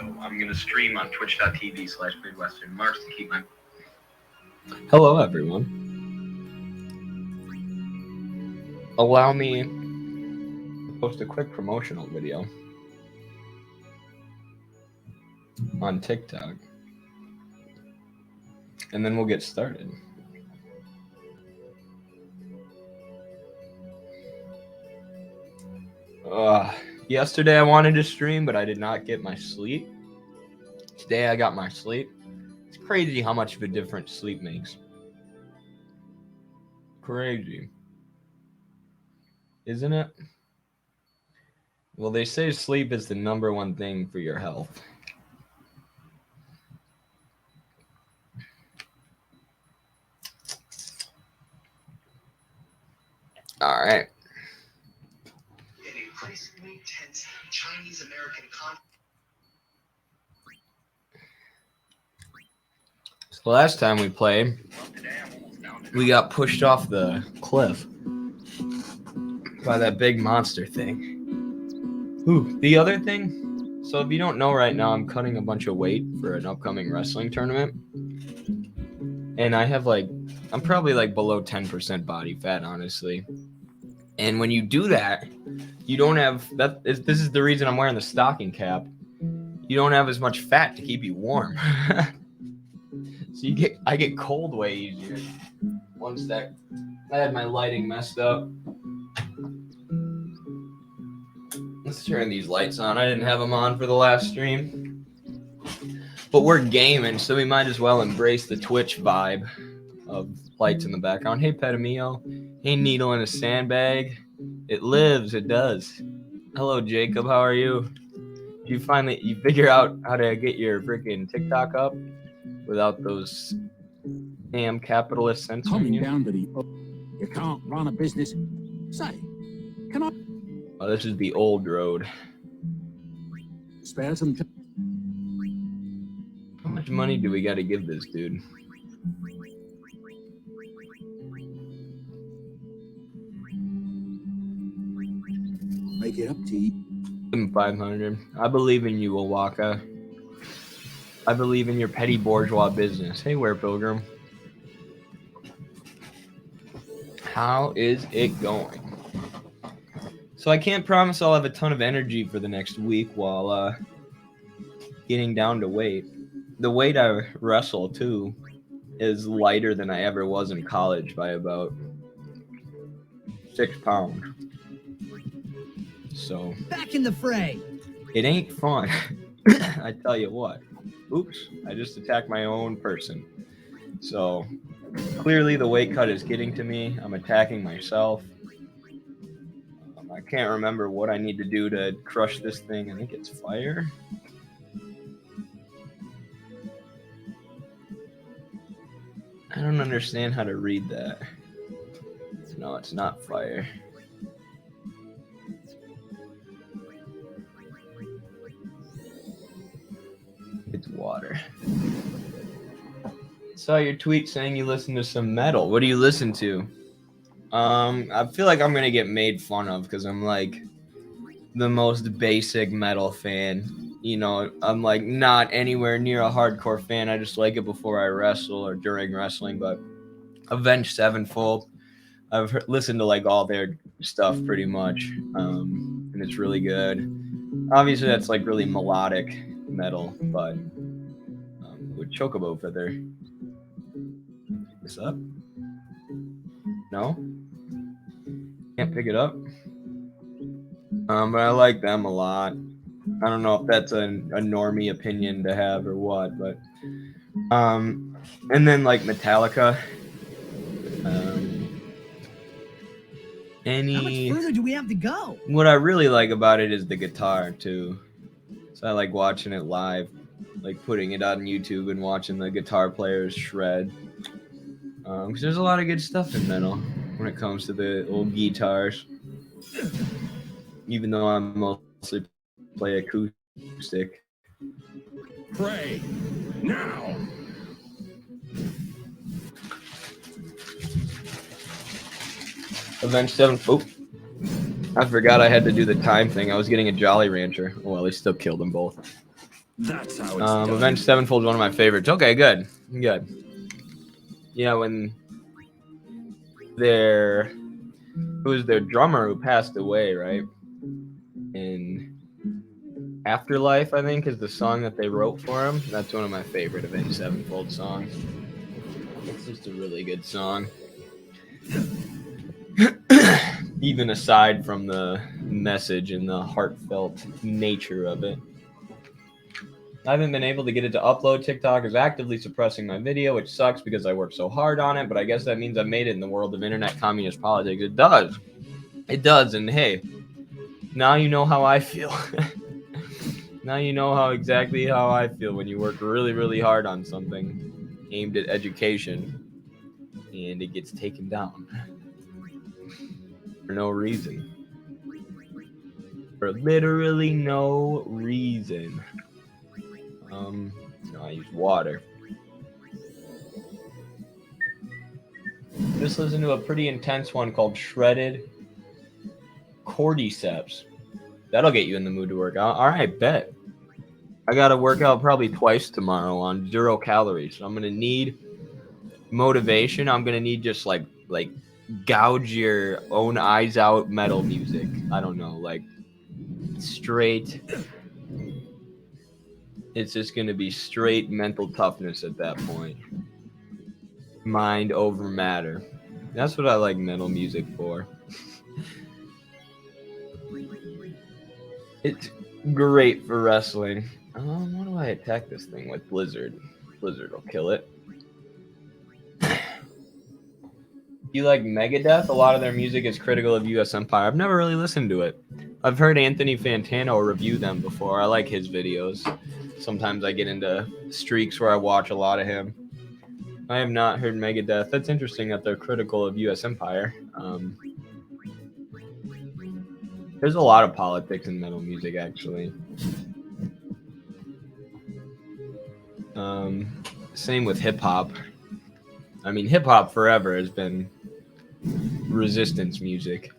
so I'm going to stream on twitch.tv/Midwestern Marks to keep my... Hello, everyone. Allow me to post a quick promotional video on TikTok, and then we'll get started. Yesterday I wanted to stream, but I did not get my sleep. Today I got my sleep. It's crazy how much of a difference sleep makes. Crazy. Isn't it? Well, they say sleep is the number one thing for your health. All right. In a increasingly tense Chinese-American conflict. So last time we played, we got pushed off the cliff by that big monster thing. Ooh, the other thing, so if you don't know right now, I'm cutting a bunch of weight for an upcoming wrestling tournament. And I have I'm probably below 10% body fat, honestly. And when you do that, you don't have, this is the reason I'm wearing the stocking cap. You don't have as much fat to keep you warm. So I get cold way easier. One sec. I had my lighting messed up. Let's turn these lights on. I didn't have them on for the last stream. But we're gaming, so we might as well embrace the Twitch vibe of lights in the background. Hey, Petamio. Hey, Needle in a Sandbag. It lives. It does. Hello, Jacob. How are you? You figure out how to get your freaking TikTok up without those damn capitalists censoring you? Down to the, you can't run a business. Say, can I? Oh, this is the old road. Spare some. How much money do we got to give this dude? Make it up to you. 500. I believe in you, Owaka. I believe in your petty bourgeois business. Hey, Where Pilgrim. How is it going? So I can't promise I'll have a ton of energy for the next week while getting down to weight. The weight I wrestle, too, is lighter than I ever was in college by about 6 pounds. So back in the fray. It ain't fun. I tell you what. Oops, I just attacked my own person. So clearly the weight cut is getting to me. I'm attacking myself. I can't remember what I need to do to crush this thing. I think it's fire. I don't understand how to read that. No, it's not fire. It's water. Saw your tweet saying you listen to some metal. What do you listen to? I feel like I'm gonna get made fun of because I'm the most basic metal fan. You know, I'm not anywhere near a hardcore fan. I just like it before I wrestle or during wrestling. But Avenged Sevenfold, I've listened to all their stuff pretty much, and it's really good. Obviously, that's really melodic metal, but with Chocobo Feather. This up? No? Can't pick it up? But I like them a lot. I don't know if that's a normie opinion to have or what, but and then Metallica. How much further do we have to go? What I really like about it is the guitar too. So I like watching it live, putting it on YouTube and watching the guitar players shred. Because there's a lot of good stuff in metal when it comes to the old guitars. Even though I mostly play acoustic. Pray now. Avenged Sevenfold. I forgot I had to do the time thing. I was getting a Jolly Rancher. Well, they still killed them both. That's how it's done. Avenged Sevenfold is one of my favorites. Okay, good. Yeah, when it was their drummer who passed away, right? In Afterlife, I think, is the song that they wrote for him. That's one of my favorite Avenged Sevenfold songs. It's just a really good song. Even aside from the message and the heartfelt nature of it. I haven't been able to get it to upload. TikTok is actively suppressing my video, which sucks because I worked so hard on it, but I guess that means I made it in the world of internet communist politics. It does. It does, and hey, now you know how I feel. Now you know exactly how I feel when you work really, really hard on something aimed at education, and it gets taken down. For no reason. For literally no reason. No, I use water. Just listen to a pretty intense one called Shredded Cordyceps. That'll get you in the mood to work out. All right, bet. I gotta work out probably twice tomorrow on 0 calories. So I'm gonna need motivation. I'm gonna need just like gouge your own eyes out metal music. I don't know, like straight. It's just gonna be straight mental toughness at that point. Mind over matter. That's what I like metal music for. It's great for wrestling. What do I attack this thing with? Blizzard. Blizzard will kill it. You like Megadeth? A lot of their music is critical of U.S. Empire. I've never really listened to it. I've heard Anthony Fantano review them before. I like his videos. Sometimes I get into streaks where I watch a lot of him. I have not heard Megadeth. That's interesting that they're critical of U.S. Empire. There's a lot of politics in metal music, actually. Same with hip-hop. I mean, hip-hop forever has been resistance music.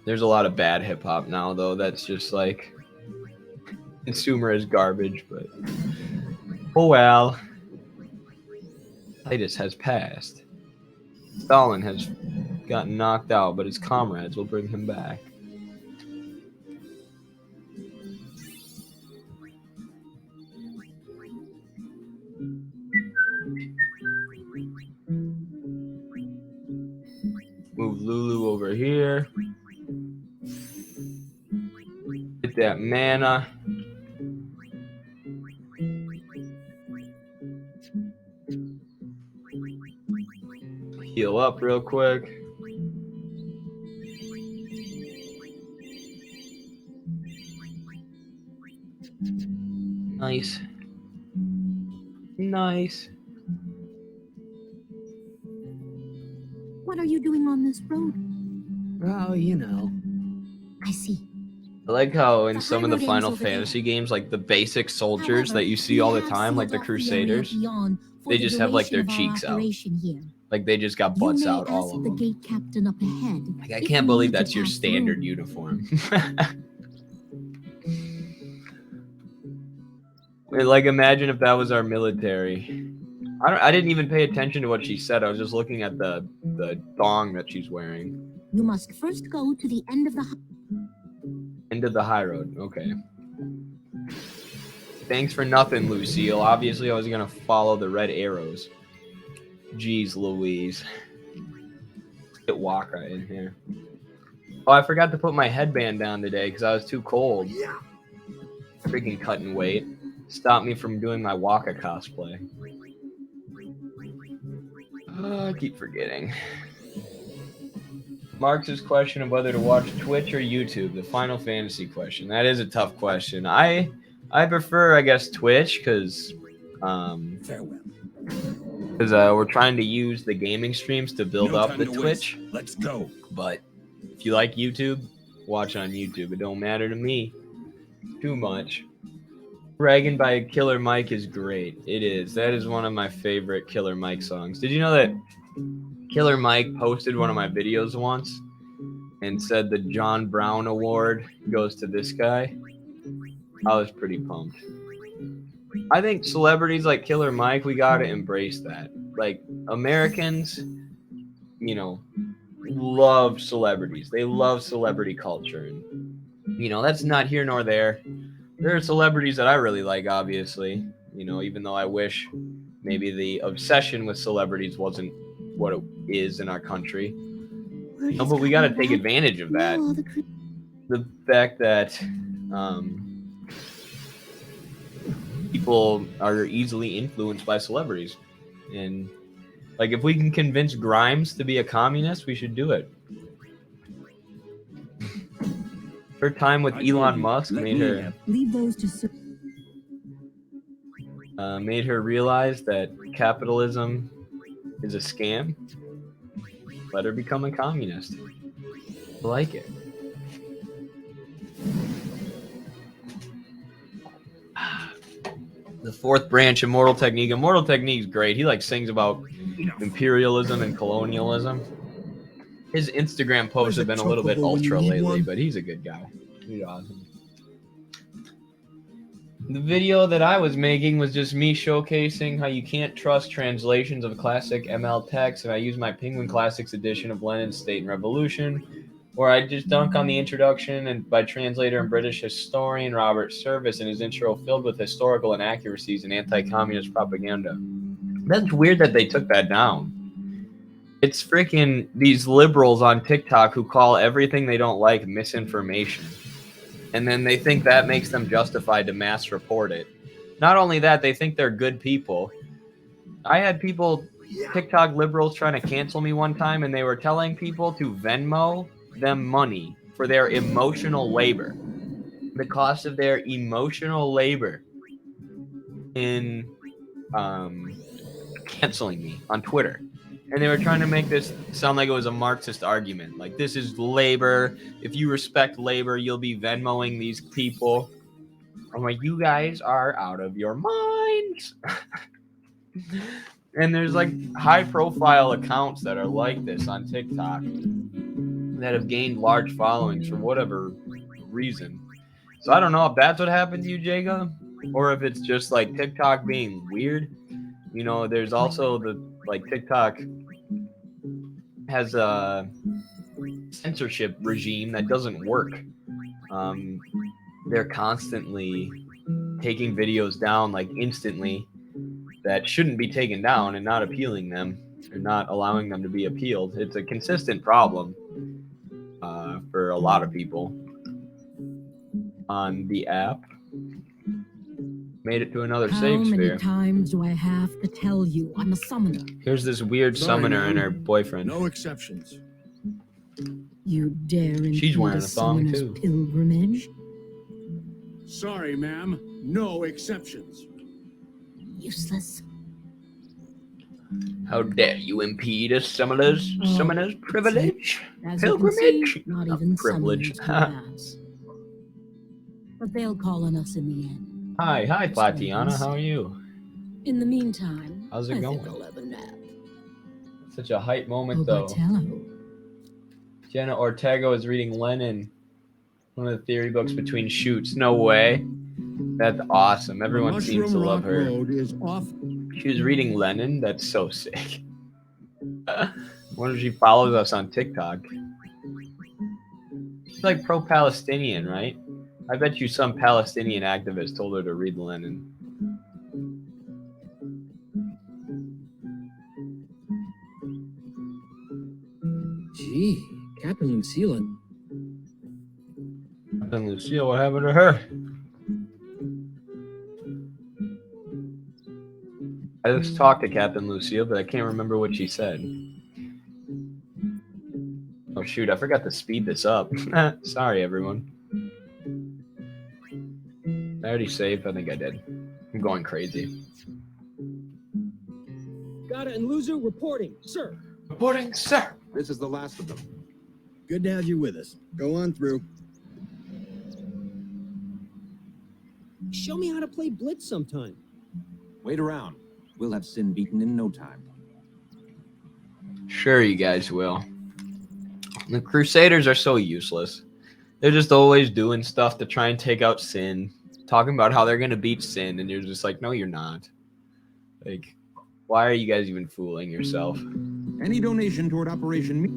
There's a lot of bad hip-hop now, though. That's just like consumer is garbage, but oh well. Titus has passed. Stalin has gotten knocked out, but his comrades will bring him back. Move Lulu over here. Get that mana. Heal up real quick. Nice. Nice. What are you doing on this road? Oh, you know. I see. I like how in The some of the Highroad ends Final over there. Fantasy games, like the basic soldiers However, that you see we all the have time, like the sealed off the area Crusaders, beyond for they the just have like their duration of our cheeks out. operation here. Like they just got You butts may out, all ask of the them. gate captain up ahead. Like, I if can't we believe need to that's your pass standard through. uniform. Like, imagine if that was our military. I didn't even pay attention to what she said. I was just looking at the thong that she's wearing. You must first go to the end of the Into the high road. Okay. Thanks for nothing, Lucille. Obviously, I was going to follow the red arrows. Jeez Louise. Get Waka in here. Oh, I forgot to put my headband down today because I was too cold. Freaking cutting weight. Stopped me from doing my Waka cosplay. I keep forgetting. Marx's question of whether to watch Twitch or YouTube, the Final Fantasy question. That is a tough question. I prefer, I guess, Twitch because Farewell. we're trying to use the gaming streams to build No up time the to Twitch. waste. Let's go. But if you like YouTube, watch on YouTube. It don't matter to me too much. Dragon by Killer Mike is great. It is. That is one of my favorite Killer Mike songs. Did you know that Killer Mike posted one of my videos once and said the John Brown Award goes to this guy, I was pretty pumped. I think celebrities like Killer Mike, we gotta embrace that. Like, Americans, you know, love celebrities. They love celebrity culture. And, you know, that's not here nor there. There are celebrities that I really like, obviously. You know, even though I wish maybe the obsession with celebrities wasn't what it is in our country. You know, but we got to take advantage of that. The fact that people are easily influenced by celebrities. And, like, if we can convince Grimes to be a communist, we should do it. Her time with Elon Musk made her Leave those to made her realize that capitalism is a scam. Let her become a communist. I like it. The fourth branch, Immortal Technique. Immortal Technique is great. He like sings about imperialism and colonialism. His Instagram posts have been a little bit ultra lately, but he's a good guy. He's awesome. The video that I was making was just me showcasing how you can't trust translations of classic ML text, and I use my Penguin Classics edition of Lenin's State and Revolution, where I just dunk on the introduction and by translator and British historian Robert Service in his intro filled with historical inaccuracies and anti-communist propaganda. That's weird that they took that down. It's freaking these liberals on TikTok who call everything they don't like misinformation. And then they think that makes them justified to mass report it. Not only that, they think they're good people. I had people, TikTok liberals, trying to cancel me one time, and they were telling people to Venmo them money for their emotional labor. The cost of their emotional labor in canceling me on Twitter. And they were trying to make this sound like it was a Marxist argument. Like, this is labor. If you respect labor, you'll be Venmoing these people. I'm like, you guys are out of your minds. And there's like high-profile accounts that are like this on TikTok that have gained large followings for whatever reason. So I don't know if that's what happened to you, Jacob, or if it's just like TikTok being weird. You know, there's also the like TikTok has a censorship regime that doesn't work. They're constantly taking videos down like instantly that shouldn't be taken down and not appealing them or not allowing them to be appealed. It's a consistent problem for a lot of people on the app. Made it to another safe sphere. How many times do I have to tell you I'm a summoner? Here's this weird summoner and her boyfriend. No exceptions. You dare She's wearing a thong summoner's too. pilgrimage? Sorry, ma'am. No exceptions. Useless. How dare you impede a summoner's privilege? As you can Pilgrimage? see, not A even privilege. summoners can pass. But they'll call on us in the end. Hi, Platiana. How are you? In the meantime, How's it I going? think I'll have a nap. Such a hype moment, Oh, though. Bartello. Jenna Ortega is reading Lenin, one of the theory books between shoots. No way. That's awesome. Everyone seems to love her. Road is off. She was reading Lenin. That's so sick. I wonder if she follows us on TikTok. She's like pro-Palestinian, right? I bet you some Palestinian activist told her to read Lenin. Gee, Captain Lucille. Captain Lucille, what happened to her? I just talked to Captain Lucille, but I can't remember what she said. Oh shoot, I forgot to speed this up. Sorry, everyone. I already saved. I think I did. I'm going crazy. Gata and Luzu reporting, sir. Reporting, sir. This is the last of them. Good to have you with us. Go on through. Show me how to play Blitz sometime. Wait around. We'll have Sin beaten in no time. Sure, you guys will. The Crusaders are so useless. They're just always doing stuff to try and take out Sin, talking about how they're gonna beat Sin, and you're just like, no, you're not. Like, why are you guys even fooling yourself? Any donation toward Operation Me.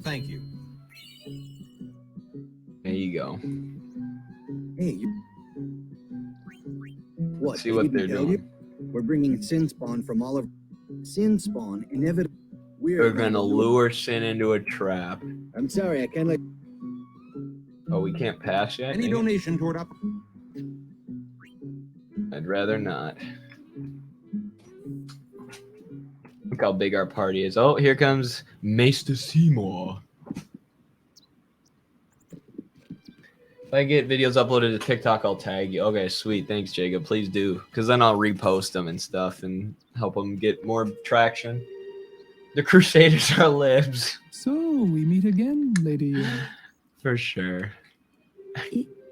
Thank you. There you go. Hey, you... What? See they what didn't they're tell doing. you? We're bringing Sinspawn from all of... Sinspawn, inevitably... We're gonna lure Sin into a trap. I'm sorry, I can't let... Oh, we can't pass yet? Any Dang it. donation toward I'd rather not. Look how big our party is. Oh, here comes Maester Seymour. If I get videos uploaded to TikTok, I'll tag you. Okay, sweet. Thanks, Jacob. Please do. Because then I'll repost them and stuff and help them get more traction. The Crusaders are libs. So, we meet again, Lady. For sure.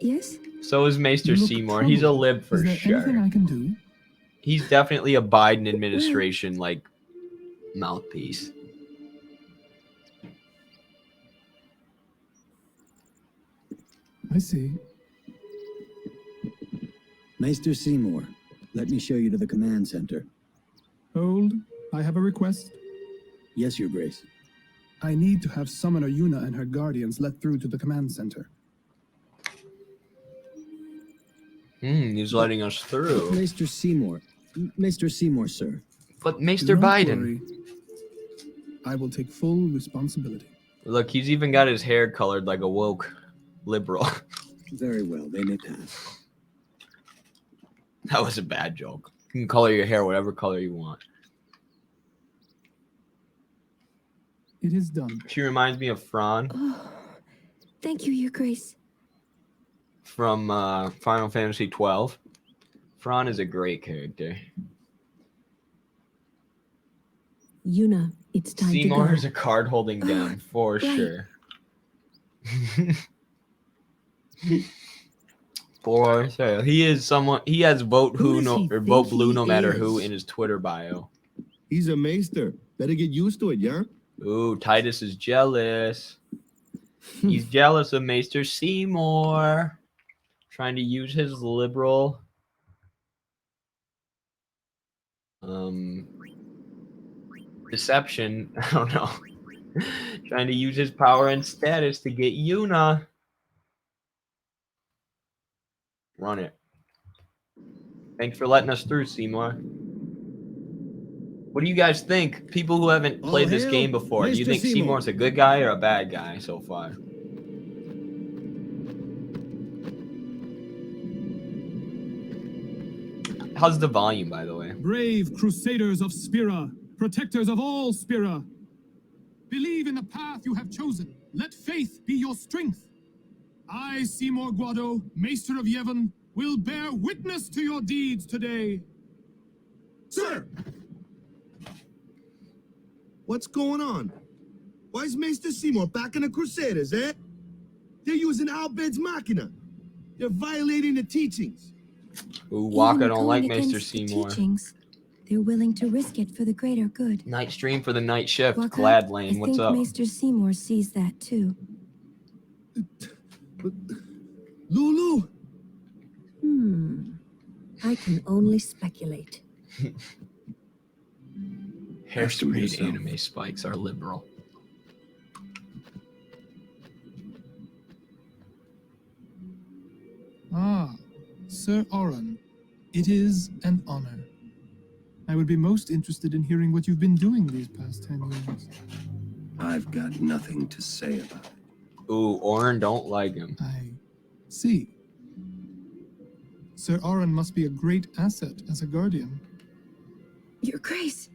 Yes? So is Maester You look Seymour. He's a troubled. lib for Is there sure. anything I can do? He's definitely a Biden administration, like, mouthpiece. I see. Maester Seymour, let me show you to the command center. Hold. I have a request. Yes, Your Grace. I need to have Summoner Yuna and her guardians let through to the command center. He's letting us through. Maester Seymour. Maester Seymour, sir. But Maester Do not Biden. worry. I will take full responsibility. Look, he's even got his hair colored like a woke liberal. Very well, they may pass. That was a bad joke. You can color your hair whatever color you want. It is done. She reminds me of Fran Oh, thank you, Your Grace. from Final Fantasy 12. Fran is a great character. Yuna, it's time Seymour to is a card-holding dem for right. sure. For sure. He is someone. He has vote Who who does no he or vote think blue he no matter who is? in his Twitter bio. He's a maester. Better get used to it, yeah? Ooh, Titus is jealous. He's jealous of Maester Seymour. Trying to use his liberal deception. I don't know. Trying to use his power and status to get Yuna. Run it. Thanks for letting us through, Seymour. What do you guys think? People who haven't played this hail game before, do you Mr. think Seymour. Seymour's a good guy or a bad guy so far? How's the volume, by the way? Brave Crusaders of Spira, protectors of all Spira. Believe in the path you have chosen. Let faith be your strength. I, Seymour Guado, Maester of Yevon, will bear witness to your deeds today. Sir! What's going on? Why is Maester Seymour back in the Crusaders, eh? They're using Albed's Machina. They're violating the teachings. Ooh, Waka Even don't like going Maester against the Seymour. teachings, they're willing to risk it for the greater good. Night stream for the night shift. Waka, Glad Lane, I what's think up? Maester Seymour sees that too. Lulu! I can only speculate. Hairsprayed anime spikes are liberal. Ah, Sir Oran, it is an honor. I would be most interested in hearing what you've been doing these past 10 years. I've got nothing to say about it. Ooh, Oren don't like him. I see. Sir Oran must be a great asset as a guardian. Your Grace.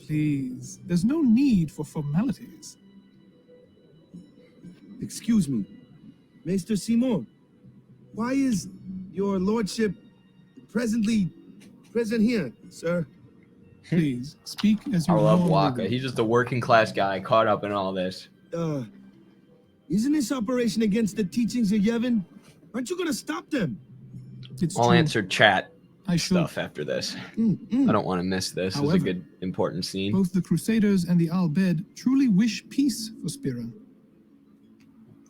Please, there's no need for formalities. Excuse me, Maester Seymour. Why is your lordship present here, sir? Please, speak as you I love normally Waka. would. He's just a working class guy caught up in all this. Isn't this operation against the teachings of Yevon? Aren't you gonna stop them? It's I'll true. answer chat. I should. stuff after this. I don't want to miss this. It's a However, good, important scene. Both the Crusaders and the Al Bhed truly wish peace for Spira.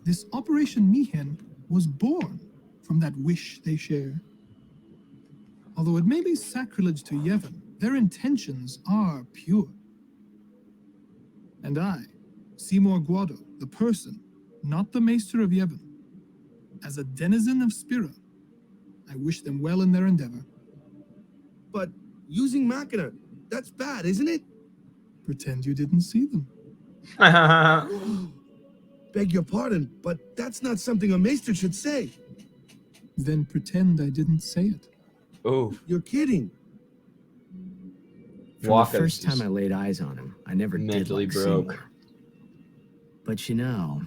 This Operation Mihen was born from that wish they share. Although it may be sacrilege to Yevon, their intentions are pure. And I, Seymour Guado, the person, not the Maester of Yevon, as a denizen of Spira, I wish them well in their endeavor. But using Machina, that's bad, isn't it? Pretend you didn't see them. Beg your pardon, but that's not something a maester should say. Then pretend I didn't say it. Oh, You're kidding. From Walker's the first time just I laid eyes on him, I never mentally did like broke. Seymour. But you know,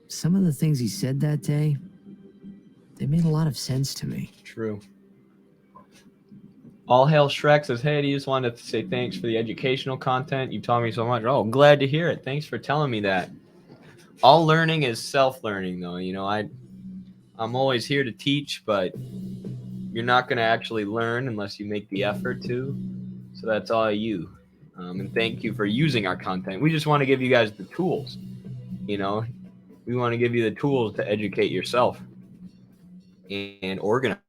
some of the things he said that day, they made a lot of sense to me. True. All Hail Shrek says, hey, I just wanted to say thanks for the educational content. You taught me so much. Oh, glad to hear it. Thanks for telling me that. All learning is self-learning, though. You know, I'm always here to teach, but you're not going to actually learn unless you make the effort to. So that's all you. And thank you for using our content. We just want to give you guys the tools. You know, we want to give you the tools to educate yourself and organize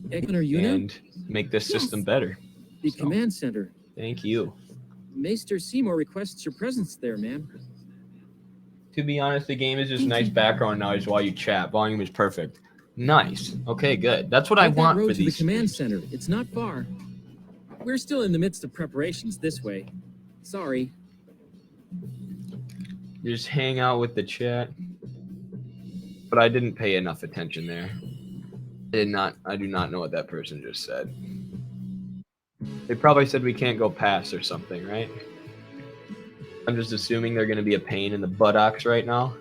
Egner unit? and make this system better. The So, command center. thank you. Maester Seymour requests your presence there, ma'am. To be honest, the game is just nice background noise while you chat. Volume is perfect. Nice. Okay, good. That's what I Take that want road for to the these command streams. center. It's not far. We're still in the midst of preparations this way. Sorry. Just hang out with the chat. But I didn't pay enough attention there. I do not know what that person just said. They probably said we can't go past or something, right? I'm just assuming they're going to be a pain in the buttocks right now.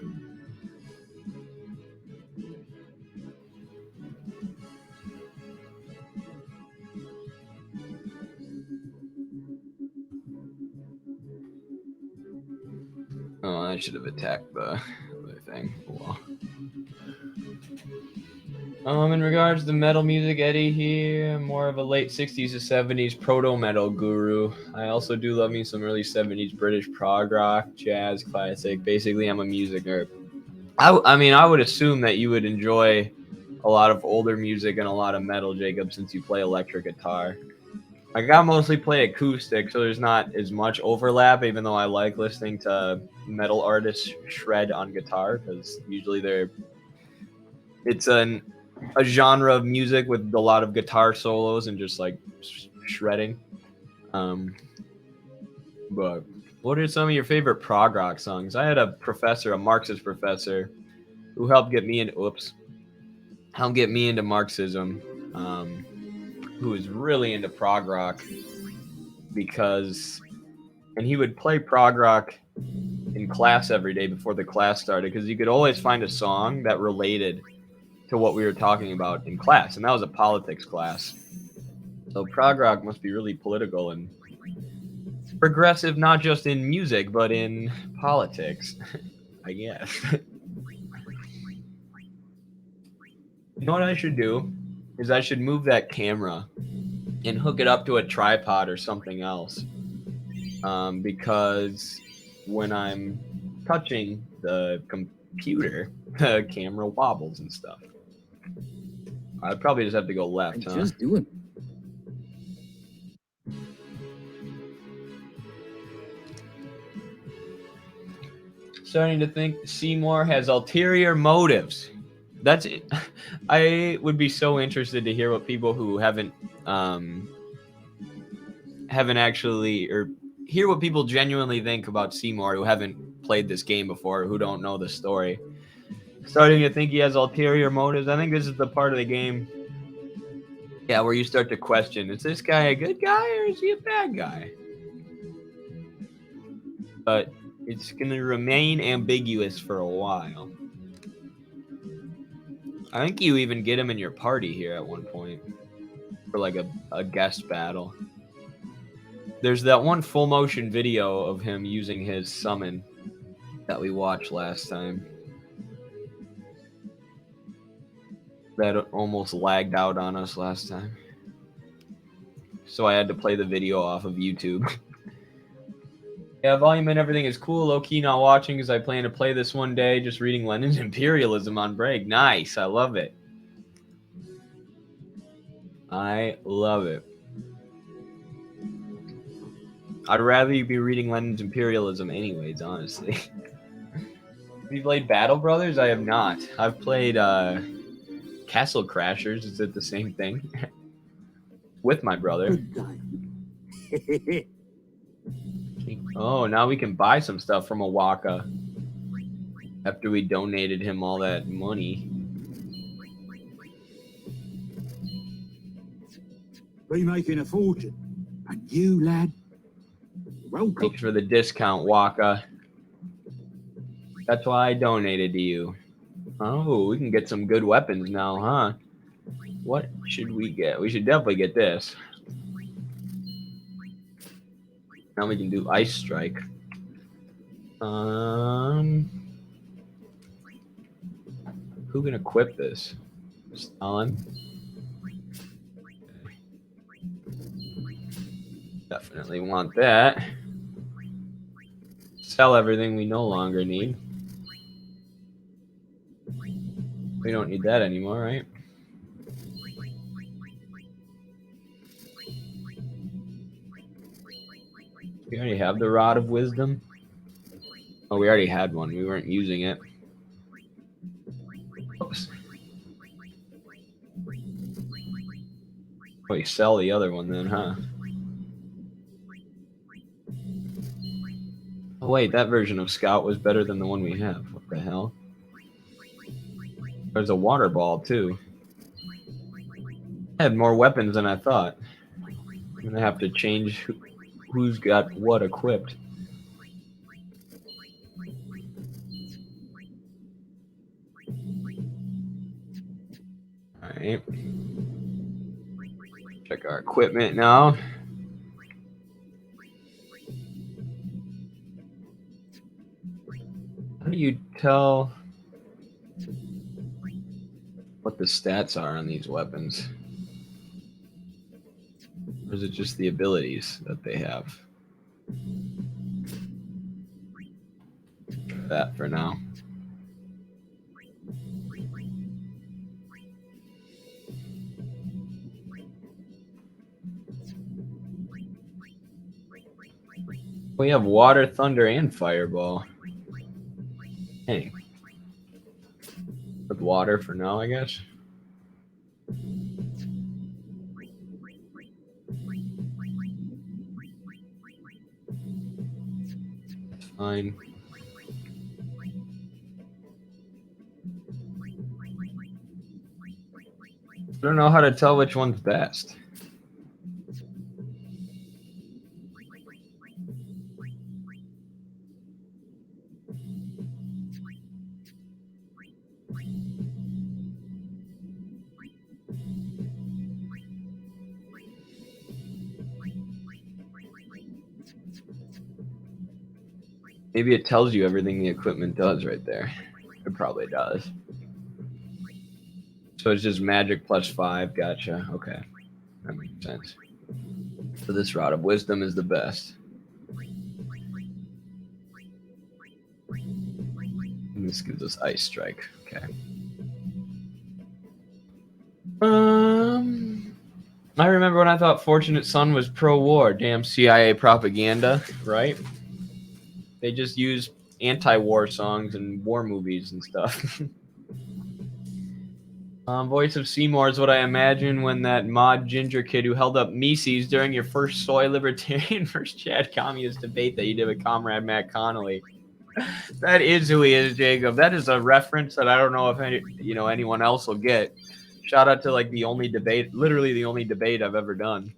Oh, I should have attacked the other thing. Well. In regards to metal music, Eddie here, I'm more of a late 60s to 70s proto-metal guru. I also do love me some early 70s British prog rock, jazz, classic. Basically, I'm a music nerd. I mean, I would assume that you would enjoy a lot of older music and a lot of metal, Jacob, since you play electric guitar. Like, I mostly play acoustic, so there's not as much overlap, even though I like listening to metal artists shred on guitar, because usually it's a genre of music with a lot of guitar solos and just like shredding. But what are some of your favorite prog rock songs? I had a professor, a Marxist professor, who helped get me into Marxism, who was really into prog rock and he would play prog rock in class every day before the class started, because you could always find a song that related to what we were talking about in class, and that was a politics class. So prog rock must be really political and progressive, not just in music, but in politics, I guess. You know what I should do? Is I should move that camera and hook it up to a tripod or something else. Because when I'm touching the computer, the camera wobbles and stuff. I'd probably just have to go left, huh? Just do it. Starting to think Seymour has ulterior motives. That's it. I would be so interested to hear what people who haven't actually, or hear what people genuinely think about Seymour who haven't played this game before, who don't know the story. Starting to think he has ulterior motives. I think this is the part of the game, yeah, where you start to question, is this guy a good guy or is he a bad guy? But it's going to remain ambiguous for a while. I think you even get him in your party here at one point for like a guest battle. There's that one full motion video of him using his summon that we watched last time. that almost lagged out on us last time. So I had to play the video off of YouTube. Yeah, volume and everything is cool. Low key not watching because I plan to play this one day. Just reading Lenin's Imperialism on break. Nice. I love it. I love it. I'd rather you be reading Lenin's Imperialism anyways, honestly. Have you played Battle Brothers? I have not. I've played Castle Crashers. Is it the same thing? With my brother. Good day. Oh, now we can buy some stuff from Awaka after we donated him all that money. Be making a fortune. And you, lad, welcome. Thanks for the discount, Waka. That's why I donated to you. Oh, we can get some good weapons now, huh? What should we get? We should definitely get this. Now we can do Ice Strike. Who can equip this? Stalin? Definitely want that. Sell everything we no longer need. We don't need that anymore, right? We already have the Rod of Wisdom. Oh, we already had one. We weren't using it. Oops. Oh, you sell the other one then, huh? Oh, wait, that version of Scout was better than the one we have. What the hell? There's a water ball, too. I had more weapons than I thought. I'm gonna have to change who's got what equipped. Alright. Check our equipment now. How do you tell what the stats are on these weapons? Or is it just the abilities that they have? That for now. We have water, thunder, and fireball. Hey. With water for now, I guess. Fine. I don't know how to tell which one's best. Maybe it tells you everything the equipment does right there. It probably does. So it's just magic plus 5. Gotcha. Okay. That makes sense. So this Rod of Wisdom is the best. And this gives us Ice Strike. Okay. I remember when I thought Fortunate Son was pro-war. Damn CIA propaganda, right? They just use anti-war songs and war movies and stuff. Voice of Seymour is what I imagine when that mod ginger kid who held up Mises during your first soy libertarian versus Chad communist debate that you did with Comrade Matt Connolly. That is who he is, Jacob. That is a reference that I don't know if anyone else will get. Shout out to like the only debate, literally the only debate I've ever done,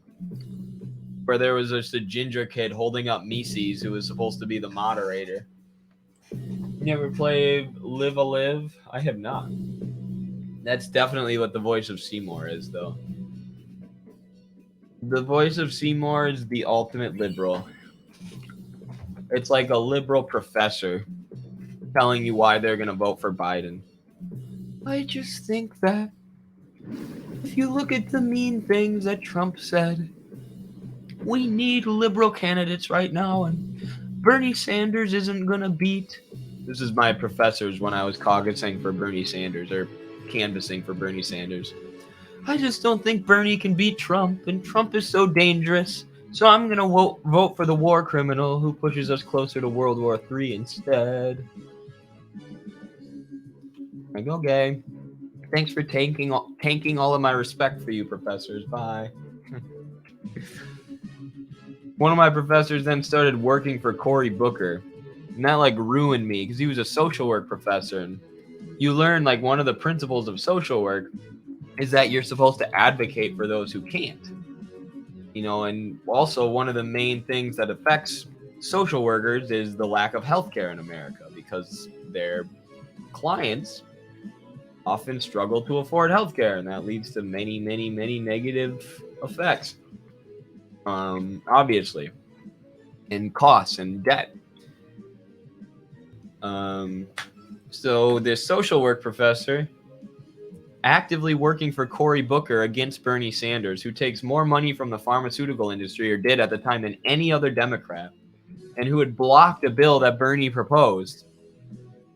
where there was just a ginger kid holding up Mises who was supposed to be the moderator. You never played Live a Live? I have not. That's definitely what the Voice of Seymour is, though. The Voice of Seymour is the ultimate liberal. It's like a liberal professor telling you why they're going to vote for Biden. I just think that If you look at the mean things that Trump said, we need liberal candidates right now, and Bernie Sanders isn't going to beat. This is my professors when I was caucusing for Bernie Sanders, or canvassing for Bernie Sanders. I just don't think Bernie can beat Trump, and Trump is so dangerous. So I'm going to vote for the war criminal who pushes us closer to World War III instead. Like, okay. Thanks for tanking all of my respect for you, professors. Bye. One of my professors then started working for Cory Booker. And that, like, ruined me because he was a social work professor. And you learn, like, one of the principles of social work is that you're supposed to advocate for those who can't. You know, and also one of the main things that affects social workers is the lack of healthcare in America because their clients often struggle to afford healthcare, and that leads to many, many, many negative effects. Obviously, and costs and debt. So this social work professor actively working for Cory Booker against Bernie Sanders, who takes more money from the pharmaceutical industry, or did at the time, than any other Democrat, and who had blocked a bill that Bernie proposed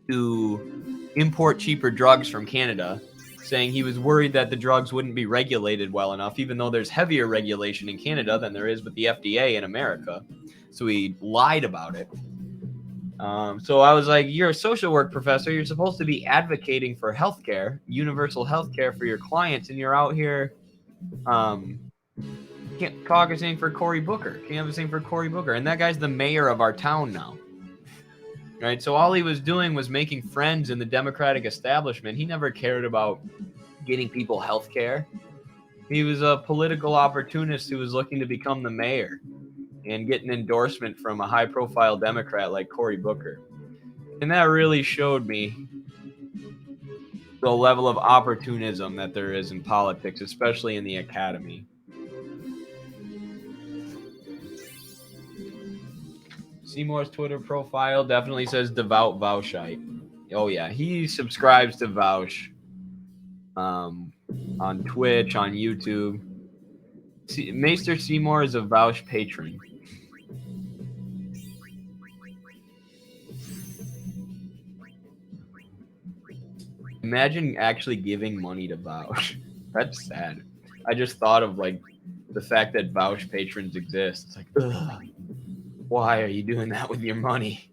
to import cheaper drugs from Canada, saying he was worried that the drugs wouldn't be regulated well enough, even though there's heavier regulation in Canada than there is with the FDA in America. So he lied about it. So I was like, you're a social work professor. You're supposed to be advocating for healthcare, universal healthcare for your clients, and you're out here caucusing for Cory Booker, canvassing for Cory Booker. And that guy's the mayor of our town now. Right? So all he was doing was making friends in the Democratic establishment. He never cared about getting people healthcare. He was a political opportunist who was looking to become the mayor and get an endorsement from a high-profile Democrat like Cory Booker. And that really showed me the level of opportunism that there is in politics, especially in the academy. Seymour's Twitter profile definitely says devout Vaushite. Oh yeah, he subscribes to Vaush on Twitch, on YouTube. Maester Seymour is a Vaush patron. Imagine actually giving money to Vaush. That's sad. I just thought of like the fact that Vaush patrons exist. It's like, ugh, why are you doing that with your money?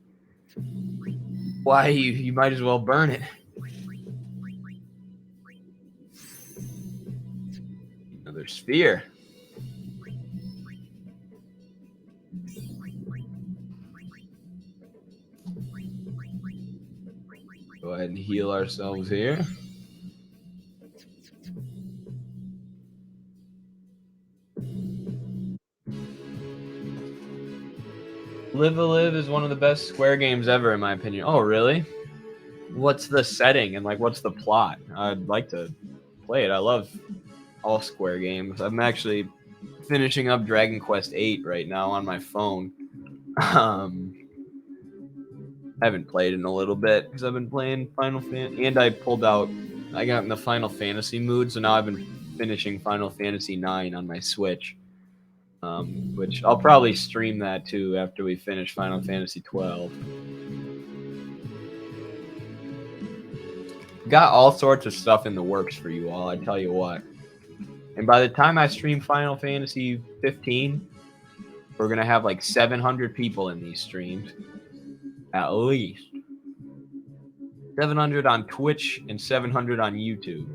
Why you might as well burn it. Another sphere. Go ahead and heal ourselves here. Live a Live is one of the best Square games ever, in my opinion. Oh, really? What's the setting and like what's the plot? I'd like to play it. I love all Square games. I'm actually finishing up Dragon Quest VIII right now on my phone. I haven't played in a little bit because I've been playing Final Fantasy, and I got in the Final Fantasy mood, so now I've been finishing Final Fantasy IX on my Switch, which I'll probably stream that too after we finish Final Fantasy 12. Got all sorts of stuff in the works for you all, I tell you what. And by the time I stream Final Fantasy 15, we're going to have like 700 people in these streams. At least 700 on Twitch and 700 on YouTube.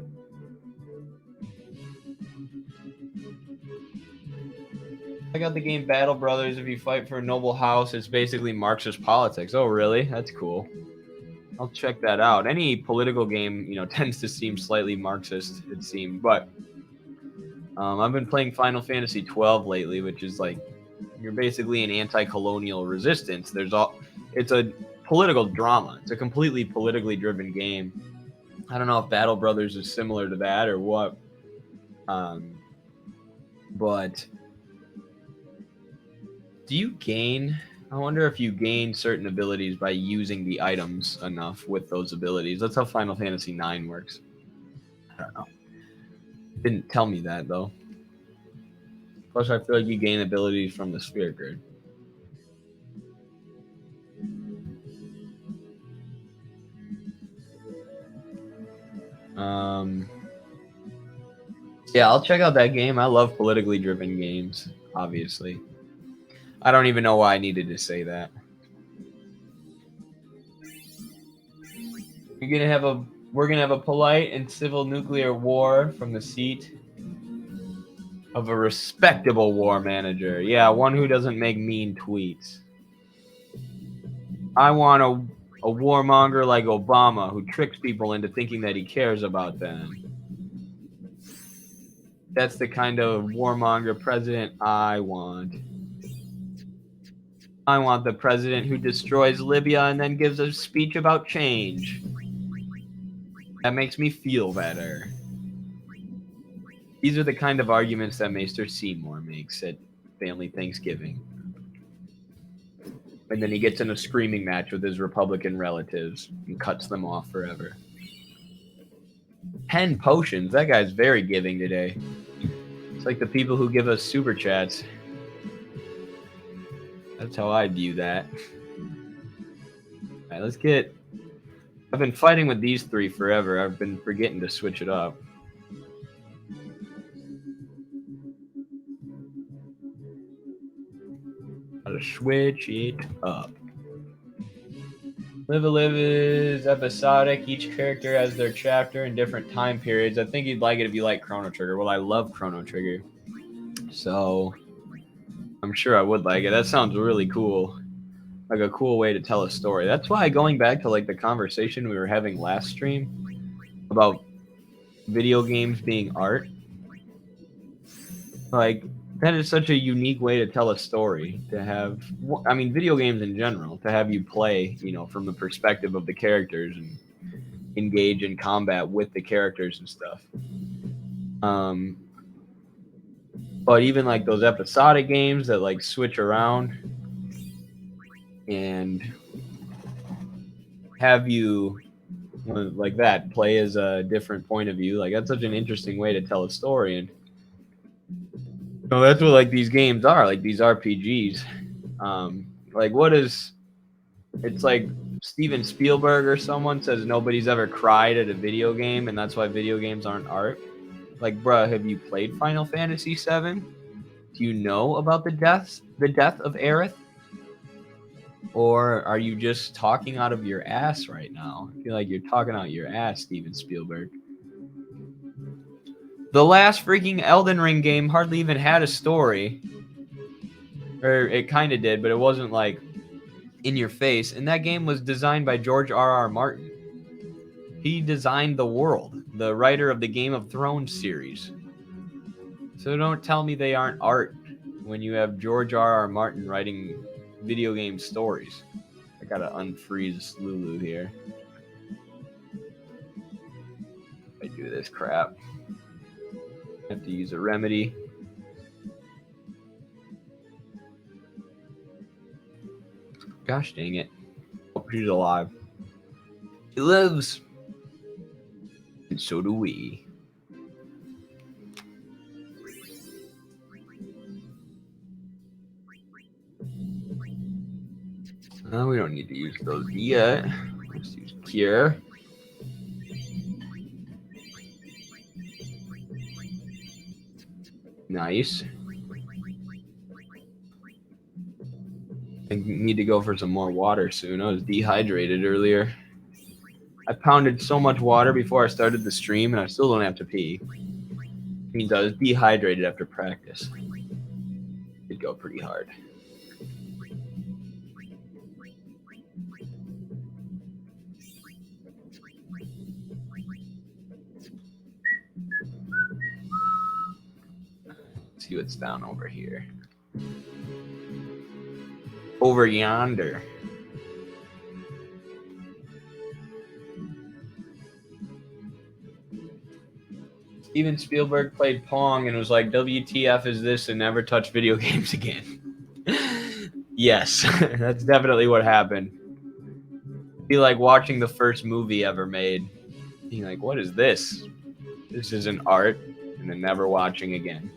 I got the game Battle Brothers. If you fight for a noble house, it's basically Marxist politics. Oh, really? That's cool. I'll check that out. Any political game, tends to seem slightly Marxist, it seems. But I've been playing Final Fantasy 12 lately, which is like you're basically an anti-colonial resistance. It's a political drama. It's a completely politically driven game. I don't know if Battle Brothers is similar to that or what. But do you gain? I wonder if you gain certain abilities by using the items enough with those abilities. That's how Final Fantasy IX works. I don't know. Didn't tell me that though. Plus, I feel like you gain abilities from the sphere grid. Yeah, I'll check out that game. I love politically driven games, obviously. I don't even know why I needed to say that. We're gonna have a polite and civil nuclear war from the seat of a respectable war manager. Yeah, one who doesn't make mean tweets. I want a warmonger like Obama who tricks people into thinking that he cares about them. That's the kind of warmonger president I want. I want the president who destroys Libya and then gives a speech about change. That makes me feel better. These are the kind of arguments that Maester Seymour makes at family Thanksgiving. And then he gets in a screaming match with his Republican relatives and cuts them off forever. 10 potions. That guy's very giving today. It's like the people who give us super chats. That's how I view that. Alright, let's get... I've been fighting with these three forever. I've been forgetting to switch it up. Gotta switch it up. Live a Live is episodic. Each character has their chapter in different time periods. I think you'd like it if you like Chrono Trigger. Well, I love Chrono Trigger. So, I'm sure I would like it. That sounds really cool. Like a cool way to tell a story. That's why, going back to like the conversation we were having last stream about video games being art, like that is such a unique way to tell a story. To have, I mean, video games in general, to have you play, you know, from the perspective of the characters and engage in combat with the characters and stuff. But even like those episodic games that like switch around and have you like that play as a different point of view, like that's such an interesting way to tell a story. And you know, that's what like these games are, like these RPGs. Like what is, it's like Steven Spielberg or someone says nobody's ever cried at a video game and that's why video games aren't art. Like, bruh, have you played Final Fantasy VII? Do you know about the death of Aerith? Or are you just talking out of your ass right now? I feel like you're talking out your ass, Steven Spielberg. The last freaking Elden Ring game hardly even had a story. Or it kind of did, but it wasn't like in your face. And that game was designed by George R.R. Martin. He designed the world, the writer of the Game of Thrones series. So don't tell me they aren't art when you have George R.R. Martin writing video game stories. I gotta unfreeze Lulu here. I do this crap. I have to use a remedy. Gosh dang it. Hope she's alive. She lives. And so do we. We don't need to use those yet. Let's use Cure. Nice. I need to go for some more water soon. I was dehydrated earlier. I pounded so much water before I started the stream, and I still don't have to pee. It means I was dehydrated after practice. It'd go pretty hard. Let's see what's down over here. Over yonder. Steven Spielberg played Pong and was like, WTF is this, and never touched video games again. Yes, that's definitely what happened. It'd be like watching the first movie ever made. Being like, what is this? This isn't art. and then never watching again.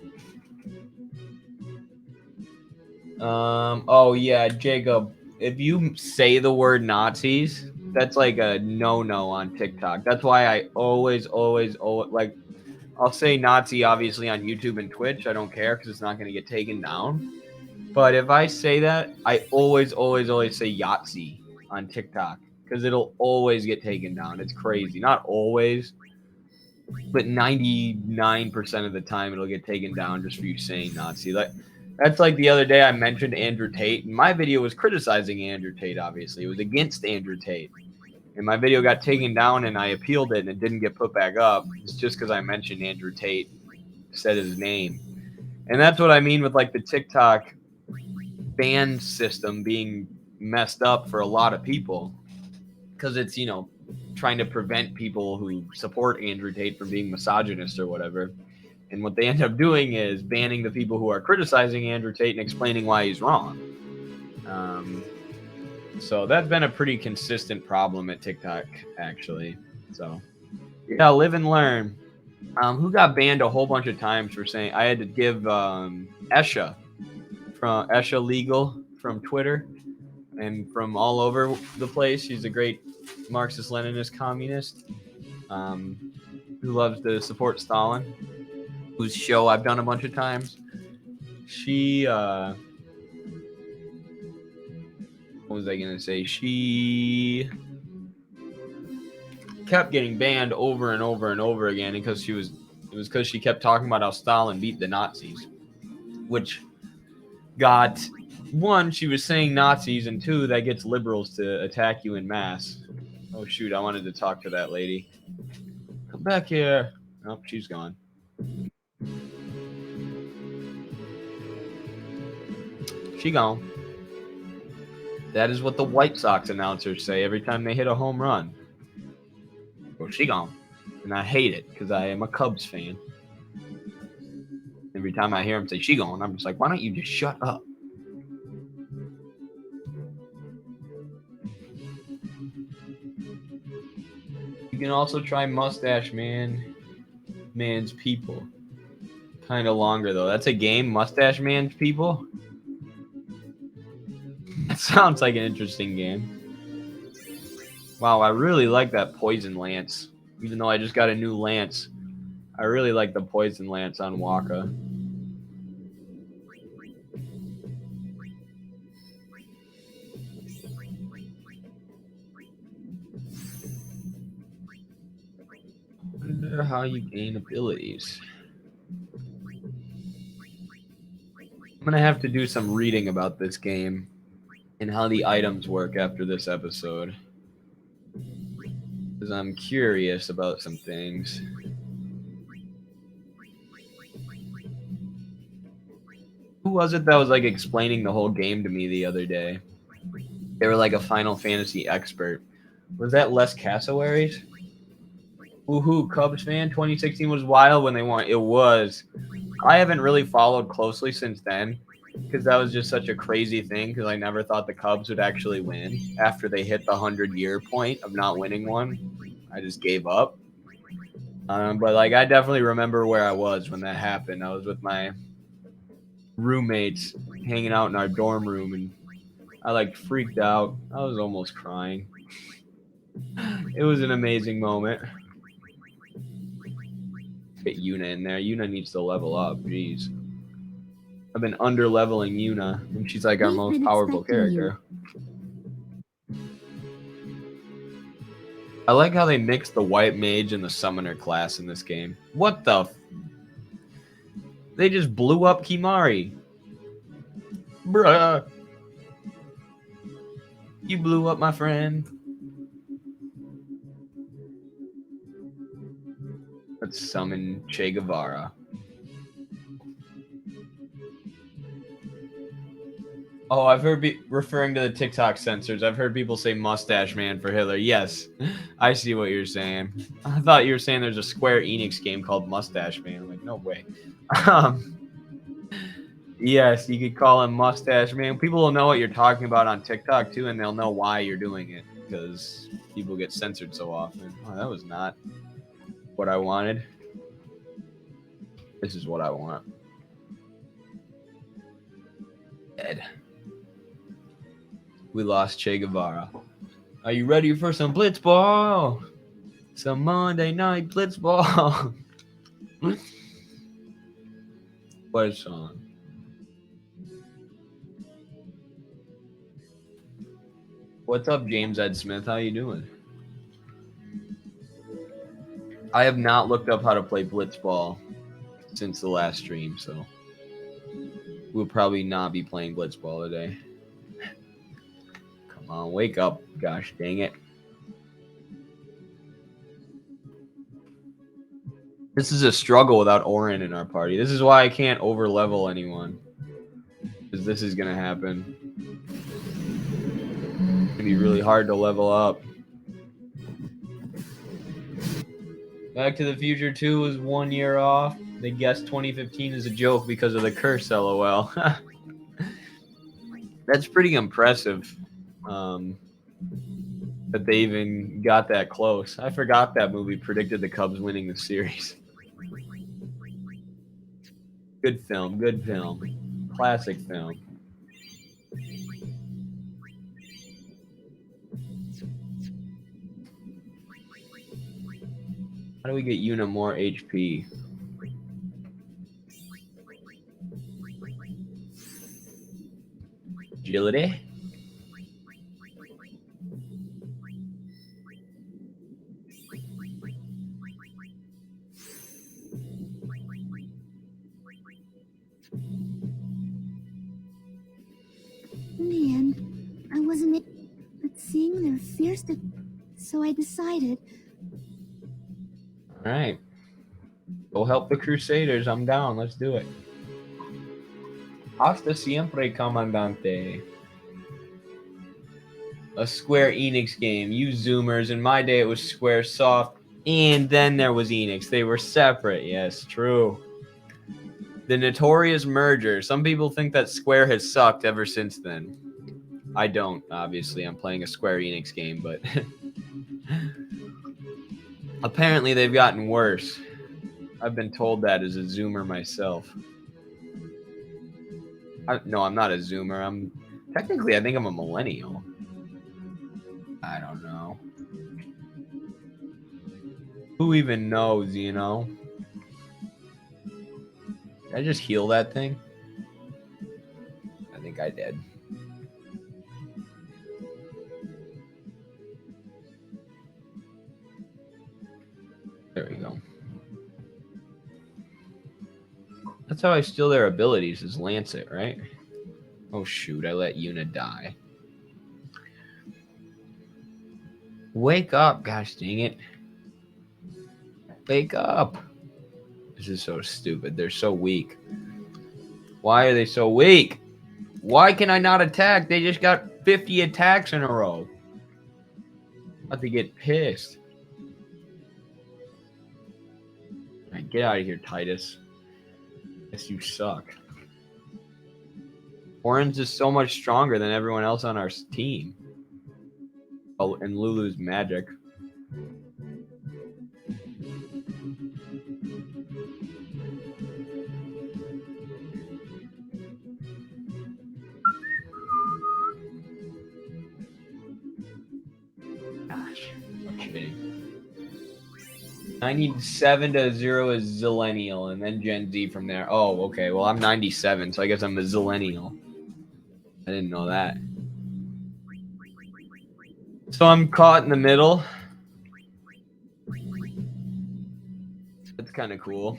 Oh yeah, Jacob, if you say the word Nazis, that's like a no-no on TikTok. That's why I always like, I'll say Nazi obviously on YouTube and Twitch. I don't care because it's not going to get taken down. But if I say that, I always say Yahtzee on TikTok because it'll always get taken down. It's crazy. Not always, but 99% of the time it'll get taken down just for you saying Nazi. Like, that's like the other day I mentioned Andrew Tate, and my video was criticizing Andrew Tate, obviously. It was against Andrew Tate. And my video got taken down, and I appealed it, and it didn't get put back up. It's just because I mentioned Andrew Tate, said his name. And that's what I mean with, like, the TikTok ban system being messed up for a lot of people. Because it's, you know, trying to prevent people who support Andrew Tate from being misogynist or whatever. And what they end up doing is banning the people who are criticizing Andrew Tate and explaining why he's wrong. So that's been a pretty consistent problem at TikTok, actually. So, yeah, live and learn. Who got banned a whole bunch of times for saying I had to give Esha from Esha Legal from Twitter and from all over the place. She's a great Marxist-Leninist communist who loves to support Stalin, whose show I've done a bunch of times. She, what was I going to say? She kept getting banned over and over and over again because it was because she kept talking about how Stalin beat the Nazis, which got, one, she was saying Nazis, and two, that gets liberals to attack you in mass. Oh, shoot, I wanted to talk to that lady. Come back here. Oh, she's gone. She gone. That is what the White Sox announcers say every time they hit a home run. Well, she gone. And I hate it because I am a Cubs fan. Every time I hear him say she gone, I'm just like, why don't you just shut up? You can also try Mustache Man's People. Kind of longer though. That's a game, Mustache Man's People. That sounds like an interesting game. Wow, I really like that Poison Lance. Even though I just got a new Lance, I really like the Poison Lance on Waka. Wonder how you gain abilities. I'm gonna have to do some reading about this game and how the items work after this episode, because I'm curious about some things. Who was it that was like explaining the whole game to me the other day? They were like a Final Fantasy expert. Was that Les Cassowaries? Woohoo, Cubs fan. 2016 was wild when they won. It was. I haven't really followed closely since then because that was just such a crazy thing because I never thought the Cubs would actually win after they hit the 100-year point of not winning one. I just gave up. But like, I definitely remember where I was when that happened. I was with my roommates hanging out in our dorm room and I like freaked out. I was almost crying. It was an amazing moment. Get Yuna in there. Yuna needs to level up. Jeez. I've been under-leveling Yuna, and she's like our most powerful character. I like how they mixed the White Mage and the Summoner class in this game. What the They just blew up Kimari. Bruh. You blew up my friend. Let's summon Che Guevara. Oh, I've heard referring to the TikTok censors. I've heard people say Mustache Man for Hitler. Yes, I see what you're saying. I thought you were saying there's a Square Enix game called Mustache Man. I'm like, no way. Yes, you could call him Mustache Man. People will know what you're talking about on TikTok too, and they'll know why you're doing it because people get censored so often. Oh, that was not what I wanted. This is what I want. Dead. We lost Che Guevara. Are you ready for some blitzball? Some Monday night blitzball. What a song. What's up, James Ed Smith? How you doing? I have not looked up how to play blitzball since the last stream, so we'll probably not be playing blitzball today. Come on, wake up. Gosh dang it. This is a struggle without Orin in our party. This is why I can't over-level anyone. Because this is going to happen. It's going to be really hard to level up. Back to the Future 2 was 1 year off. They guessed 2015 is a joke because of the curse, lol. That's pretty impressive. That they even got that close. I forgot that movie predicted the Cubs winning the series. Good film, good film. Classic film. How do we get Yuna more HP? Agility? In the end, I wasn't able, but seeing their fierce, so I decided. All right. Go help the Crusaders. I'm down. Let's do it. Hasta siempre, comandante. A Square Enix game. You Zoomers. In my day, it was Square Soft, and then there was Enix. They were separate. Yes, true. The notorious merger. Some people think that Square has sucked ever since then. I don't, obviously. I'm playing a Square Enix game, but apparently they've gotten worse. I've been told that as a Zoomer myself. No, I'm not a Zoomer. Technically, I think I'm a millennial. I don't know. Who even knows, you know? Did I just heal that thing? I think I did. There we go. That's how I steal their abilities, is Lancet, right? Oh shoot, I let Yuna die. Wake up, gosh dang it. Wake up. This is so stupid. They're so weak. Why are they so weak? Why can I not attack? They just got 50 attacks in a row. I'm about to get pissed. All right, get out of here, Titus. Guess you suck. Orange is so much stronger than everyone else on our team. Oh, and Lulu's magic. Gosh, okay. 97 to 0 is Zillennial, and then Gen Z from there. Oh, okay. Well, I'm 97, so I guess I'm a Zillennial. I didn't know that. So I'm caught in the middle. That's kind of cool.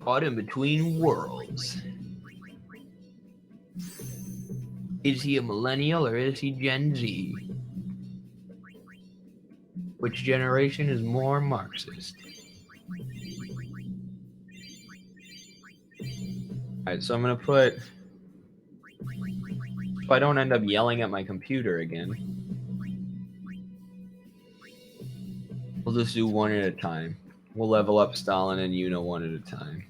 Caught in between worlds. Is he a millennial or is he Gen Z? Which generation is more Marxist? Alright, so I'm going to put... so I don't end up yelling at my computer again. We'll just do one at a time. We'll level up Stalin and Yuna one at a time.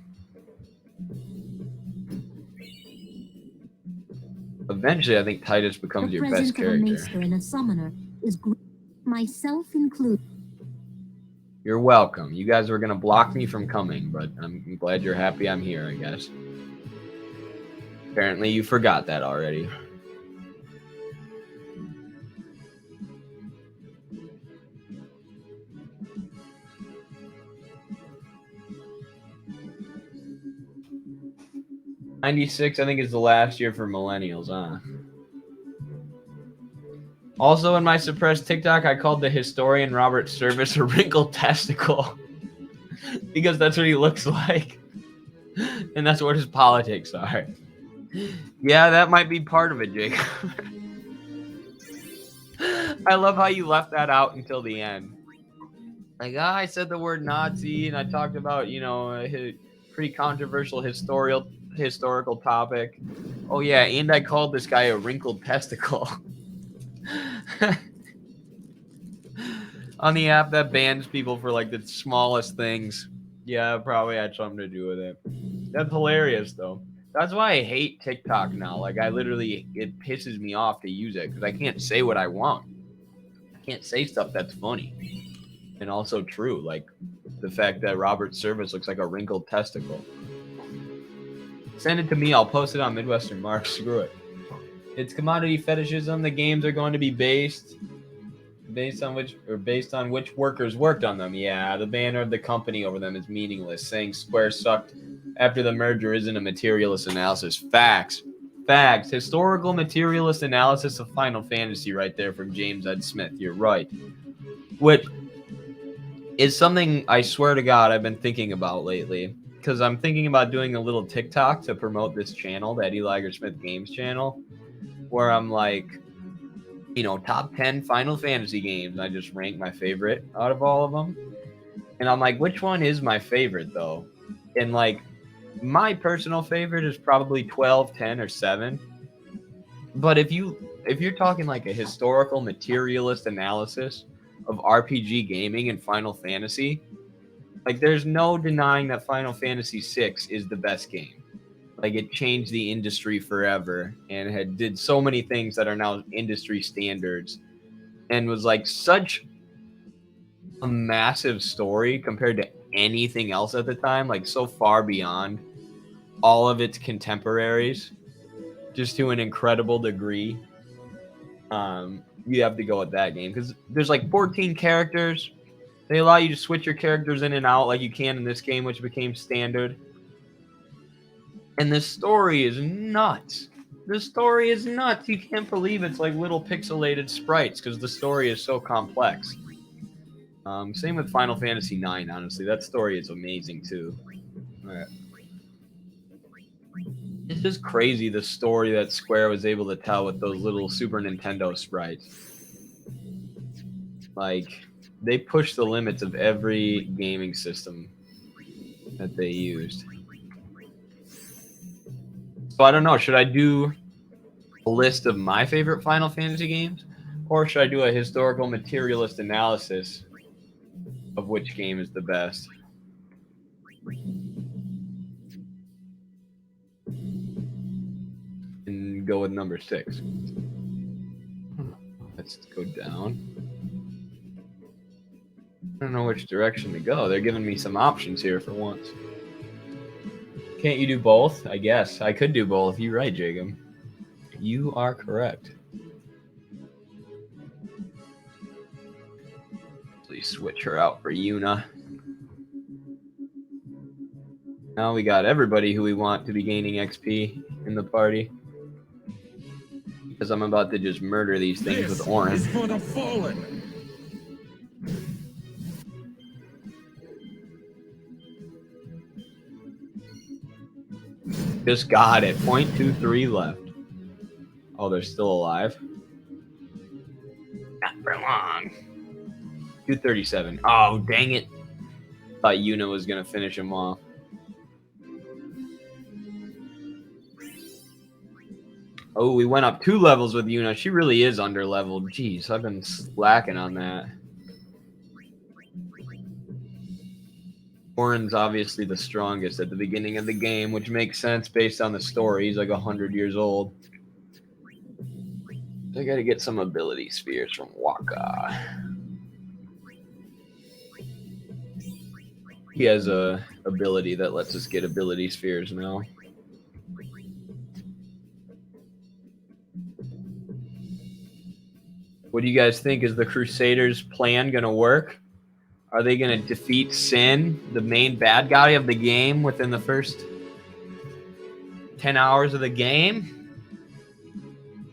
Eventually, I think Titus becomes your best character. The presence of a maester and a summoner is myself included. You're welcome. You guys were gonna block me from coming, but I'm glad you're happy I'm here, I guess. Apparently you forgot that already. '96, I think, is the last year for millennials, huh? Also, in my suppressed TikTok, I called the historian Robert Service a wrinkled testicle because that's what he looks like, and that's what his politics are. Yeah, that might be part of it, Jake. I love how you left that out until the end. Like, I said the word Nazi, and I talked about, you know, a pretty controversial historical topic. Oh yeah, and I called this guy a wrinkled testicle. On the app that bans people for like the smallest things. Yeah, probably had something to do with it. That's hilarious though. That's why I hate TikTok now. Like, I literally, it pisses me off to use it because I can't say what I want. I can't say stuff that's funny and also true. Like the fact that Robert Service looks like a wrinkled testicle. Send it to me. I'll post it on Midwestern Marks. Screw it. It's commodity fetishism. The games are going to be based on which workers worked on them. Yeah, the banner of the company over them is meaningless. Saying Square sucked after the merger isn't a materialist analysis. Facts. Historical materialist analysis of Final Fantasy right there from James Ed Smith. You're right. Which is something I swear to God I've been thinking about lately. Because I'm thinking about doing a little TikTok to promote this channel, the Eddie Lager Smith Games channel, where I'm like, you know, top 10 Final Fantasy games. I just rank my favorite out of all of them. And I'm like, which one is my favorite, though? And, like, my personal favorite is probably 12, 10, or 7. But if you're talking, like, a historical materialist analysis of RPG gaming and Final Fantasy, like, there's no denying that Final Fantasy VI is the best game. Like, it changed the industry forever and did so many things that are now industry standards and was like such a massive story compared to anything else at the time, like so far beyond all of its contemporaries, just to an incredible degree. You have to go with that game because there's like 14 characters. They allow you to switch your characters in and out like you can in this game, which became standard. And this story is nuts. This story is nuts. You can't believe it's like little pixelated sprites because the story is so complex. Same with Final Fantasy IX, honestly. That story is amazing too. All right. It's just crazy the story that Square was able to tell with those little Super Nintendo sprites. Like, they pushed the limits of every gaming system that they used. So I don't know. Should I do a list of my favorite Final Fantasy games? Or should I do a historical materialist analysis of which game is the best? And go with number 6. Let's go down. I don't know which direction to go. They're giving me some options here for once. Can't you do both? I guess. I could do both. You're right, Jacob. You are correct. Please switch her out for Yuna. Now we got everybody who we want to be gaining XP in the party. Because I'm about to just murder these things with Orin. This is for the fallen. Just got it. 0.23 left. Oh, they're still alive? Not for long. 237. Oh, dang it. Thought Yuna was going to finish him off. Oh, we went up 2 levels with Yuna. She really is under-leveled. Jeez, I've been slacking on that. Orin's obviously the strongest at the beginning of the game, which makes sense based on the story. He's like 100 years old. I gotta get some ability spheres from Waka. He has a ability that lets us get ability spheres now. What do you guys think? Is the Crusaders' plan gonna work? Are they gonna defeat Sin, the main bad guy of the game, within the first 10 hours of the game?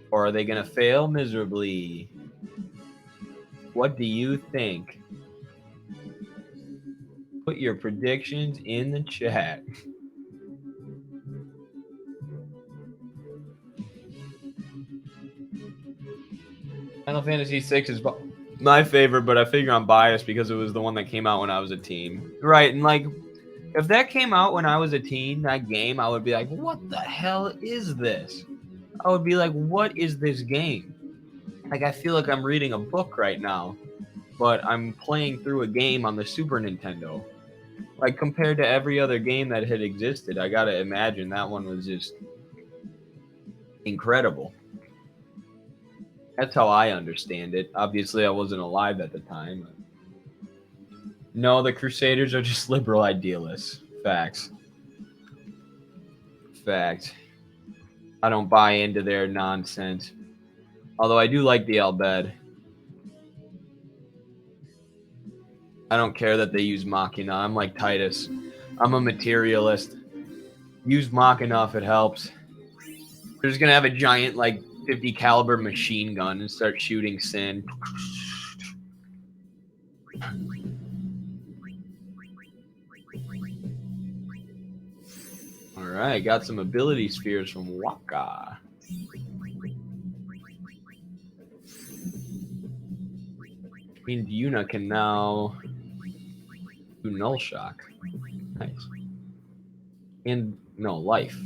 Or are they gonna fail miserably? What do you think? Put your predictions in the chat. Final Fantasy VI is my favorite, but I figure I'm biased because it was the one that came out when I was a teen. Right, and like, if that came out when I was a teen, that game, I would be like, what the hell is this? I would be like, what is this game? Like, I feel like I'm reading a book right now, but I'm playing through a game on the Super Nintendo. Like, compared to every other game that had existed, I gotta imagine that one was just incredible. That's how I understand it. Obviously, I wasn't alive at the time. No, the Crusaders are just liberal idealists. Facts. Fact. I don't buy into their nonsense. Although I do like the Albed. I don't care that they use Machina. I'm like Titus. I'm a materialist. Use Machina if it helps. They're just gonna have a giant, like, 50 caliber machine gun and start shooting Sin. Alright, got some ability spheres from Waka. Queen Yuna can now do Null Shock. Nice. And no, life.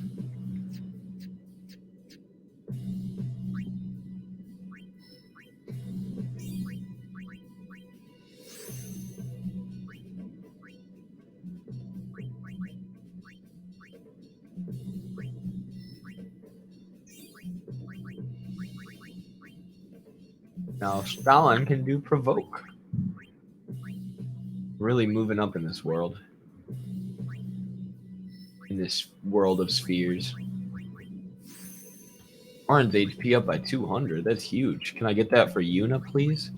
Now Stalin can do Provoke. Really moving up in this world. In this world of spheres. Orange HP up by 200. That's huge. Can I get that for Yuna, please?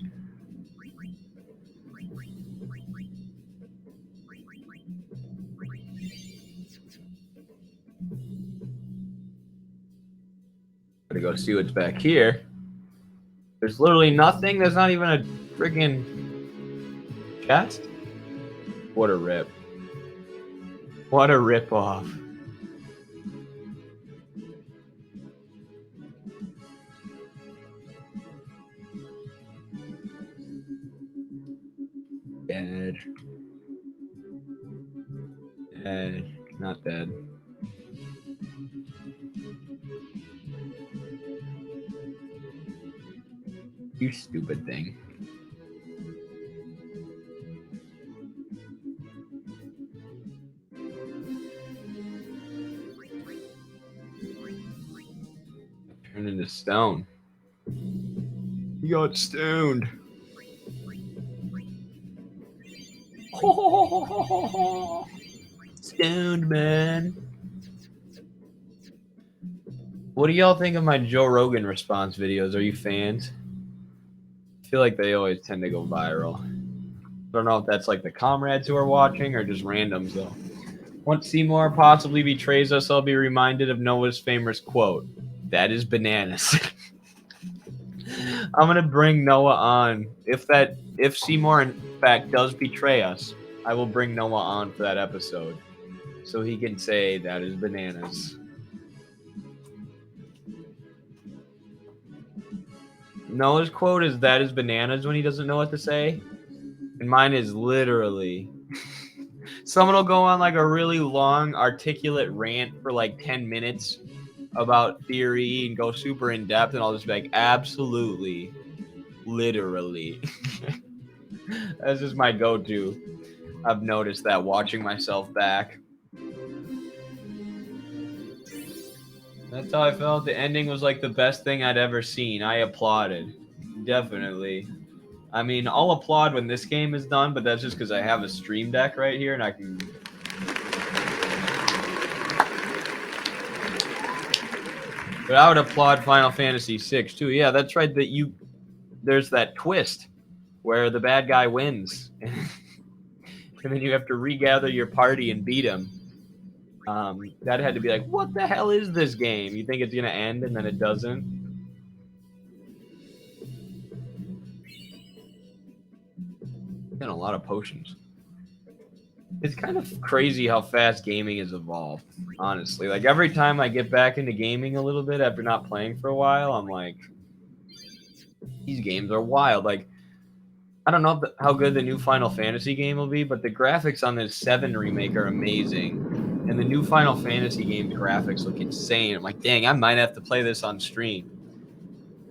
Gotta go see what's back here. There's literally nothing. There's not even a freaking chest. What a rip. What a rip off. Dead. Dead. Not dead. You stupid thing. Turn into stone. You got stoned. Stoned, man. What do y'all think of my Joe Rogan response videos? Are you fans? I feel like they always tend to go viral. I don't know if that's like the comrades who are watching or just randoms, though. Once Seymour possibly betrays us, I'll be reminded of Noah's famous quote. That is bananas. I'm gonna bring Noah on. If Seymour in fact does betray us, I will bring Noah on for that episode, so he can say that is bananas. Noah's quote is that is bananas when he doesn't know what to say, and mine is literally. Someone will go on like a really long, articulate rant for like 10 minutes about theory and go super in depth, and I'll just be like, absolutely, literally. That's just my go-to. I've noticed that watching myself back. That's how I felt. The ending was like the best thing I'd ever seen. I applauded. Definitely. I mean, I'll applaud when this game is done, but that's just because I have a stream deck right here and I can... But I would applaud Final Fantasy VI too. Yeah, that's right. There's that twist where the bad guy wins, and then you have to regather your party and beat him. That had to be like, what the hell is this game? You think it's gonna end, and then it doesn't. Got a lot of potions. It's kind of crazy how fast gaming has evolved, honestly. Like, every time I get back into gaming a little bit after not playing for a while, I'm like, these games are wild. Like, I don't know how good the new Final Fantasy game will be, but the graphics on this 7 remake are amazing. And the new Final Fantasy game's graphics look insane. I'm like, dang, I might have to play this on stream.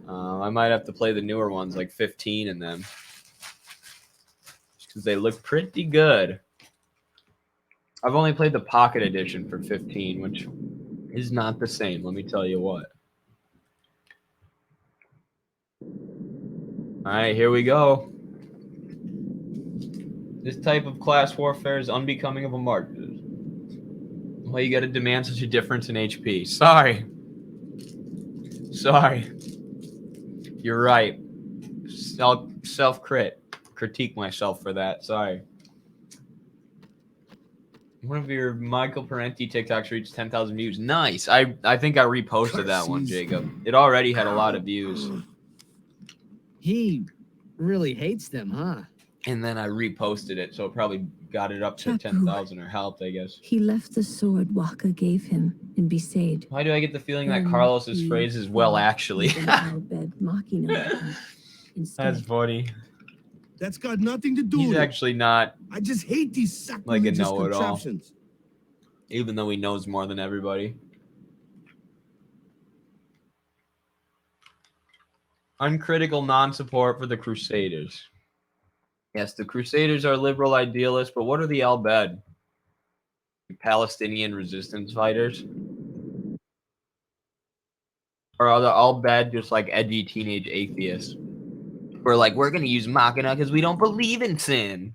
I might have to play the newer ones, like 15 and them. Because they look pretty good. I've only played the Pocket Edition for 15, which is not the same, let me tell you what. Alright, here we go. This type of class warfare is unbecoming of a Marxist. Why you gotta demand such a difference in HP? Sorry. Sorry. You're right. Critique myself for that. Sorry. One of your Michael Parenti TikToks reached 10,000 views. Nice. I think I reposted that one, Jacob. It already had a lot of views. He really hates them, huh? And then I reposted it, so it probably got it up to 10,000 or helped, I guess. He left the sword Waka gave him in Besaid. Why do I get the feeling that Carlos's phrase is well, actually? That's funny. That's got nothing to do with He's it. actually not I just hate these like a sacrilegious know-it-all, contraptions. even though he knows more than everybody. Uncritical non-support for the Crusaders. Yes, the Crusaders are liberal idealists, but what are the Al-Bed? Palestinian resistance fighters? Or are the Al-Bed just like edgy teenage atheists? We're like, we're going to use Machina because we don't believe in sin.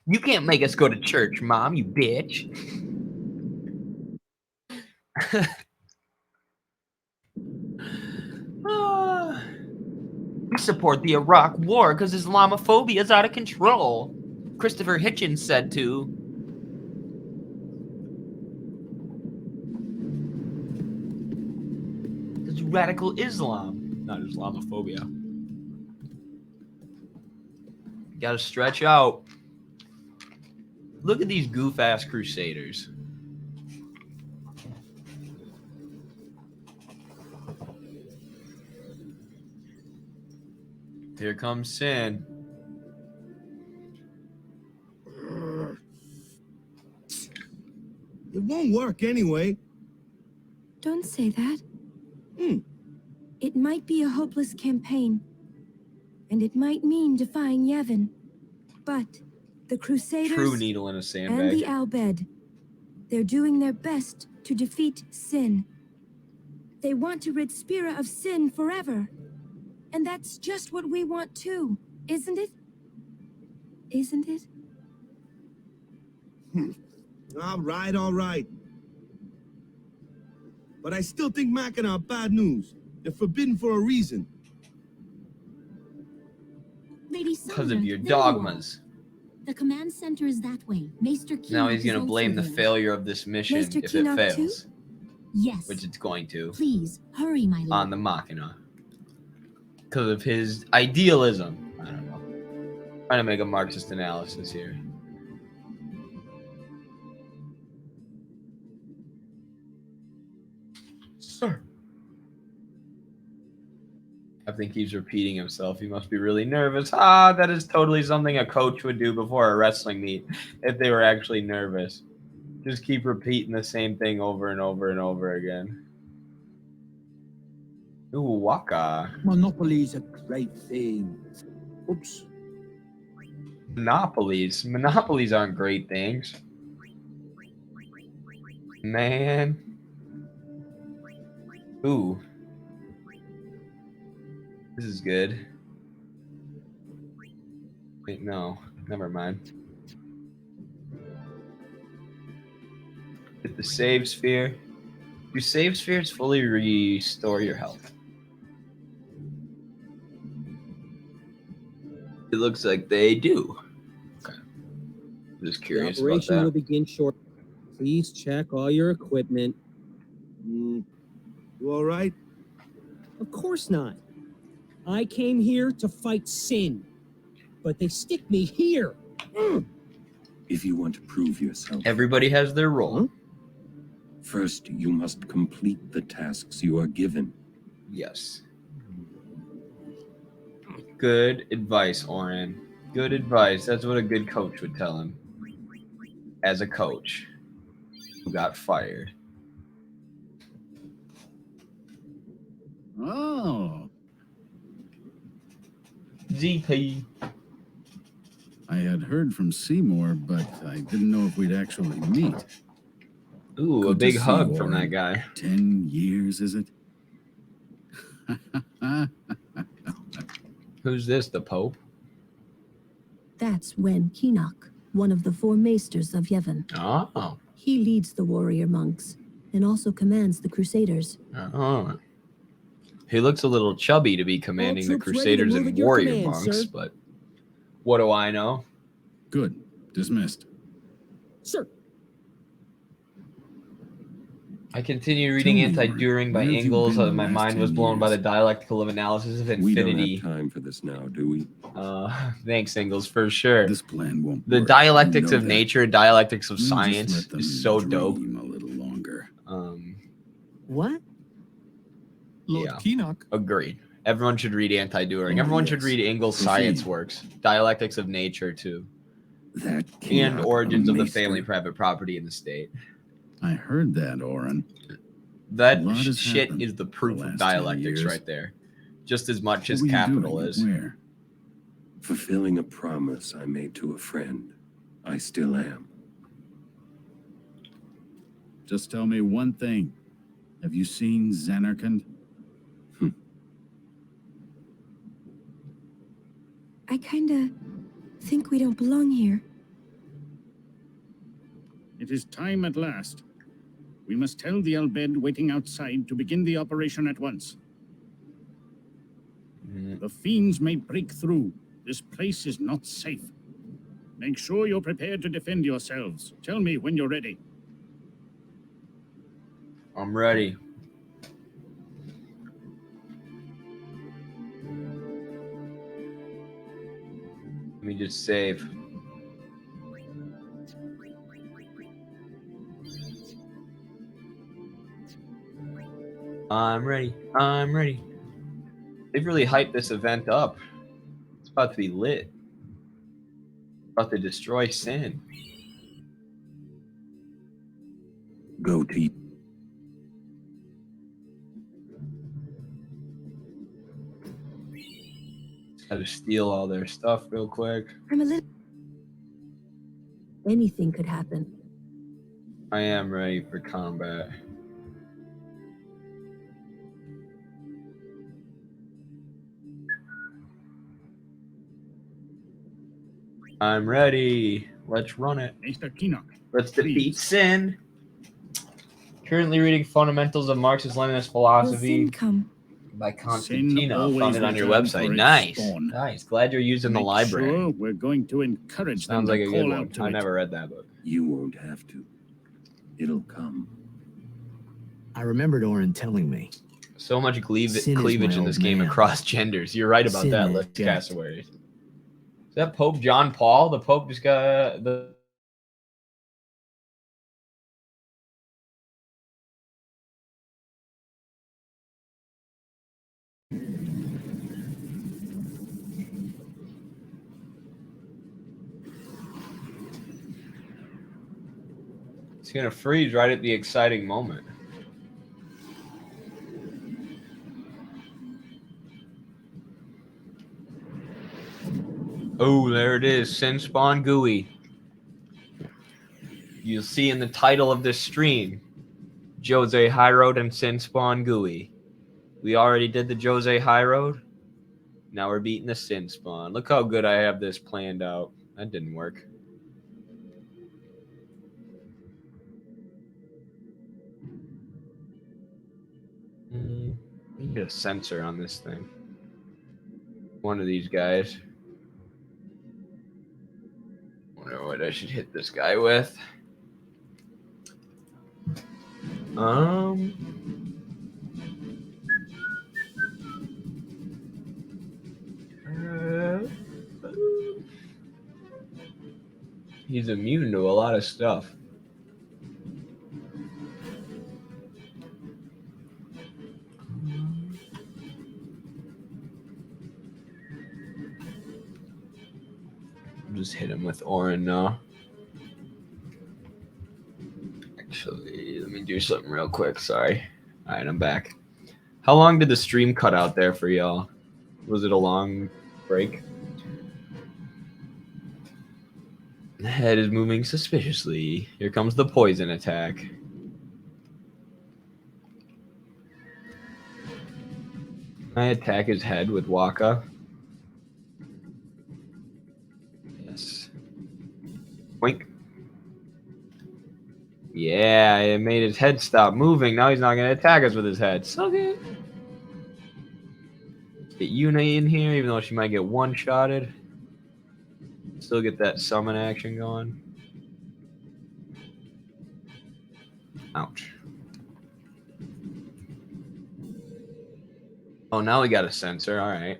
You can't make us go to church, Mom, you bitch. We support the Iraq War because Islamophobia is out of control. Christopher Hitchens said to. It's radical Islam, not Islamophobia. Gotta stretch out. Look at these goof-ass Crusaders. Here comes sin. It won't work anyway. Don't say that. It might be a hopeless campaign, and it might mean defying Yevon. But the Crusaders True needle in a sandbag. and the Al-Bed, they're doing their best to defeat sin. They want to rid Spira of sin forever. And that's just what we want too, isn't it? Isn't it? All right. But I still think Machina are bad news. They're forbidden for a reason. Lady Because Sandra, of your there you are. dogmas. The command center is that way. Maester Kinoc Now he's is going to also blame the there. failure of this mission Maester if it Kinoc fails. too? Yes. Which it's going to. Please, hurry, my lord. On the Machina. Because of his idealism. I don't know. Trying to make a Marxist analysis here. Sir. I think he's repeating himself. He must be really nervous. That is totally something a coach would do before a wrestling meet if they were actually nervous. Just keep repeating the same thing over and over and over again. Ooh, Waka. Monopoly's a great thing. Oops. Monopolies. Monopolies aren't great things. Man. Ooh. This is good. Wait, no. Never mind. Get the save sphere. Do save spheres fully restore your health? It looks like they do. Okay. Just The curious about operation will that. begin short. Please check all your equipment. You all right? Of course not. I came here to fight sin, but they stick me here. If you want to prove yourself, Everybody has their role. first you must complete the tasks you are given. Yes. Good advice, Oren. Good advice. That's what a good coach would tell him. As a coach who got fired. Oh, GP. I had heard from Seymour, but I didn't know if we'd actually meet. Ooh, a Good to big see hug you, from that Oren. guy. 10 years, is it? Who's this, the Pope? That's Wen Kinok, one of the 4 maesters of Yevon. Oh. He leads the warrior monks and also commands the crusaders. Oh. He looks a little chubby to be commanding the troops ready to Crusaders move and at your warrior command, monks, sir. but what do I know? Good. Dismissed. Sir. I continued reading Tell me, Anti-During by where have you Engels. been the My last mind was 10 blown by the years? dialectical analysis of We don't infinity. have time for this now, do we? Thanks, Engels, for sure. This plan won't The work. dialectics You know of that. nature, dialectics of We'll just science let them is so dope. dream a little longer. What? Lord Yeah. Keenock. Agreed. Everyone should read Anti-During. Oh, Everyone should yes. read Engels' Proceed. science works. Dialectics of nature, too. That And Keenock, Origins a of the maester. Family, Private Property, in the State. I heard that, Oren. That A lot has shit happened is the proof the of last 10 dialectics years. right there. Just as much What as were you capital doing is. and where? Fulfilling a promise I made to a friend. I still am. Just tell me one thing. Have you seen Zanarkand? I kinda think we don't belong here. It is time at last. We must tell the Albed waiting outside to begin the operation at once. The fiends may break through. This place is not safe. Make sure you're prepared to defend yourselves. Tell me when you're ready. I'm ready. Let me just save. I'm ready. I'm ready. They've really hyped this event up. It's about to be lit. About to destroy sin. Go to Got to steal all their stuff real quick. I'm a little. Anything could happen. I am ready for combat. I'm ready. Let's run it. Mr. Keenock. Let's defeat sin. Currently reading Fundamentals of Marxist-Leninist Philosophy Will sin come? by Constantino. always Found it on your returns website. for its Nice. spawn. Nice. Glad you're using the Make library. Sure we're going to encourage Sounds them like to a good call one. out to I it. never read that book. You won't have to. It'll come. I remembered Oren telling me. So much Sin is cleavage my in this old game man. across genders. You're right about Sin that, is Let's Jack. Cassowaries. Is that Pope John Paul? The Pope just got the. It's gonna freeze right at the exciting moment. Oh, there it is. Sinspawn GUI. You'll see in the title of this stream, Djose Highroad and Sinspawn GUI. We already did the Djose Highroad. Now we're beating the Sinspawn. Look how good I have this planned out. That didn't work. Need a sensor on this thing. One of these guys. Wonder what I should hit this guy with. He's immune to a lot of stuff. Just hit him with Orin now. Actually, let me do something real quick. Sorry. All right, I'm back. How long did the stream cut out there for y'all? Was it a long break? The head is moving suspiciously. Here comes the poison attack. Can I attack his head with Waka? Yes. Wink. Yeah, it made his head stop moving. Now he's not going to attack us with his head. Suck it. Get Yuna in here, even though she might get one-shotted. Still get that summon action going. Ouch. Oh, now we got a sensor. All right.